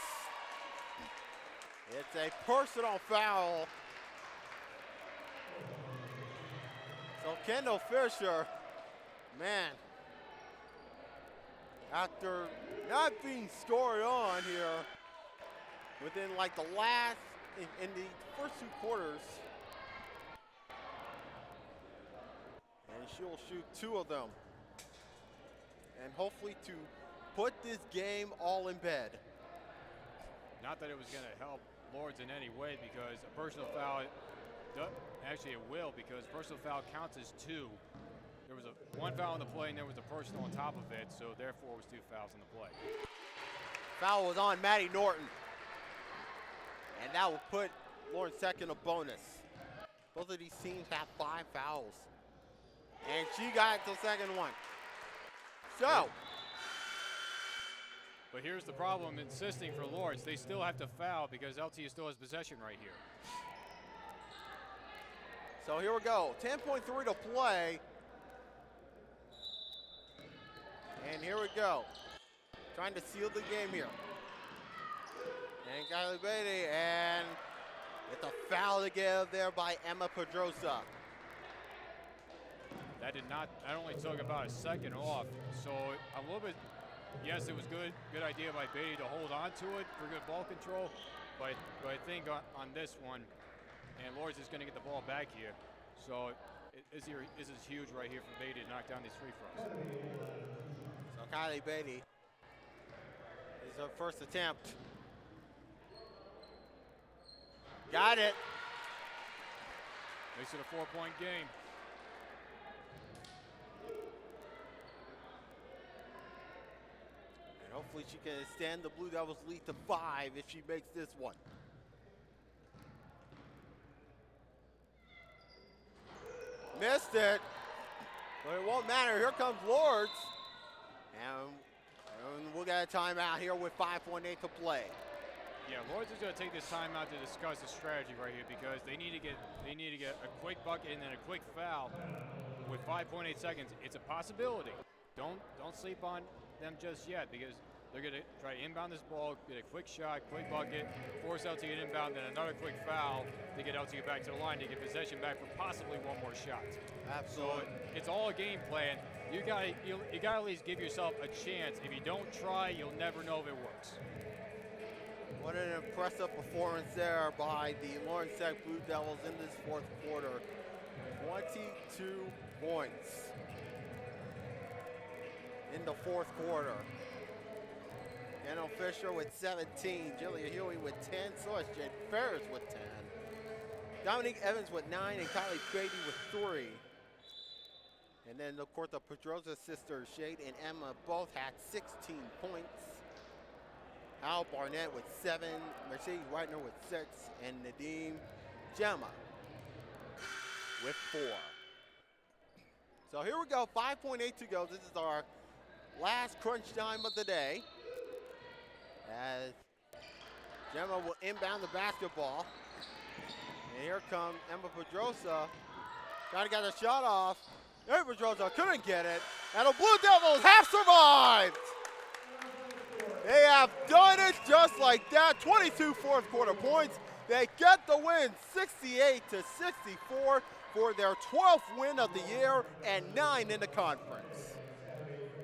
It's a personal foul. So Kendall Fisher, man, after not being scored on here within like the last, in the first two quarters, and she'll shoot 2 of them. And hopefully to put this game all in bed. Not that it was going to help Lourdes in any way because a personal foul, actually it will because personal foul counts as 2. There was one foul on the play and there was a personal on top of it, so therefore it was 2 fouls on the play. Foul was on Maddie Norton. And that will put Lawrence Tech in a bonus. Both of these teams have 5 fouls. And she got the second one. So. But here's the problem insisting for Lourdes. They still have to foul because LTU still has possession right here. So here we go, 10.3 to play. And here we go. Trying to seal the game here. And Kylie Beatty, and it's a foul to give there by Emma Pedrosa. That only took about a second off. So a little bit, yes, it was good idea by Beatty to hold on to it for good ball control. But I think on this one, and Lourdes is going to get the ball back here. So this is huge right here for Beatty to knock down these free throws. So Kylie Beatty is her first attempt. Got it. Makes it a 4-point game. And hopefully she can extend the Blue Devils lead to 5 if she makes this one. Missed it, but it won't matter. Here comes Lourdes. And we'll get a timeout here with 5.8 to play. Yeah, Lourdes is going to take this timeout to discuss the strategy right here because they need to get a quick bucket and then a quick foul with 5.8 seconds. It's a possibility. Don't sleep on them just yet because they're going to try to inbound this ball, get a quick shot, quick bucket, force LTU to inbound, then another quick foul to get LTU back to the line to get possession back for possibly one more shot. Absolutely. So it's all a game plan. You got to at least give yourself a chance. If you don't try, you'll never know if it works. What an impressive performance there by the Lawrence Tech Blue Devils in this fourth quarter. 22 points in the fourth quarter. Kendall Fisher with 17, Julia Huey with 10, so is Jade Ferris with 10. Dominique Evans with 9, and Kylie Beatty with 3. And then, of course, the Pedrosa sisters, Shade and Emma, both had 16 points. Al Barnett with 7, Mercedes Whitener with 6, and Nadeem Gemma with 4. So here we go, 5.8 to go. This is our last crunch time of the day. As Gemma will inbound the basketball. And here comes Emma Pedrosa. Trying to get the shot off. Emma Pedrosa couldn't get it. And the Blue Devils have survived. They have done it just like that. 22 fourth quarter points. They get the win 68-64 for their 12th win of the year and 9 in the conference.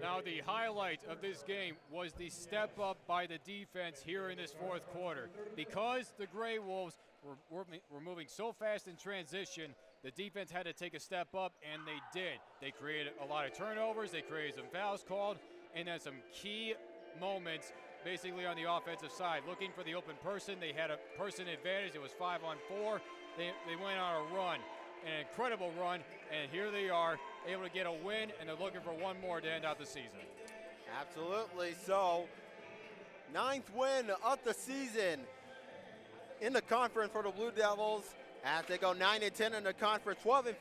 Now the highlight of this game was the step up by the defense here in this fourth quarter. Because the Gray Wolves were moving so fast in transition, the defense had to take a step up, and they did. They created a lot of turnovers, they created some fouls called, and then some key moments basically on the offensive side. Looking for the open person, they had a person advantage. It was 5-on-4. They went on a run, an incredible run, and here they are able to get a win, and they're looking for one more to end out the season. Absolutely. So, 9th win of the season in the conference for the Blue Devils as they go 9-10 in the conference, 12-15.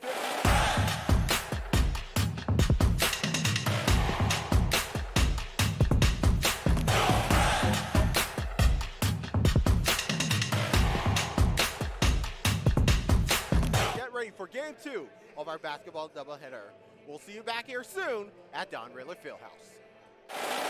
For game 2 of our basketball doubleheader. We'll see you back here soon at Don Ridley Fieldhouse.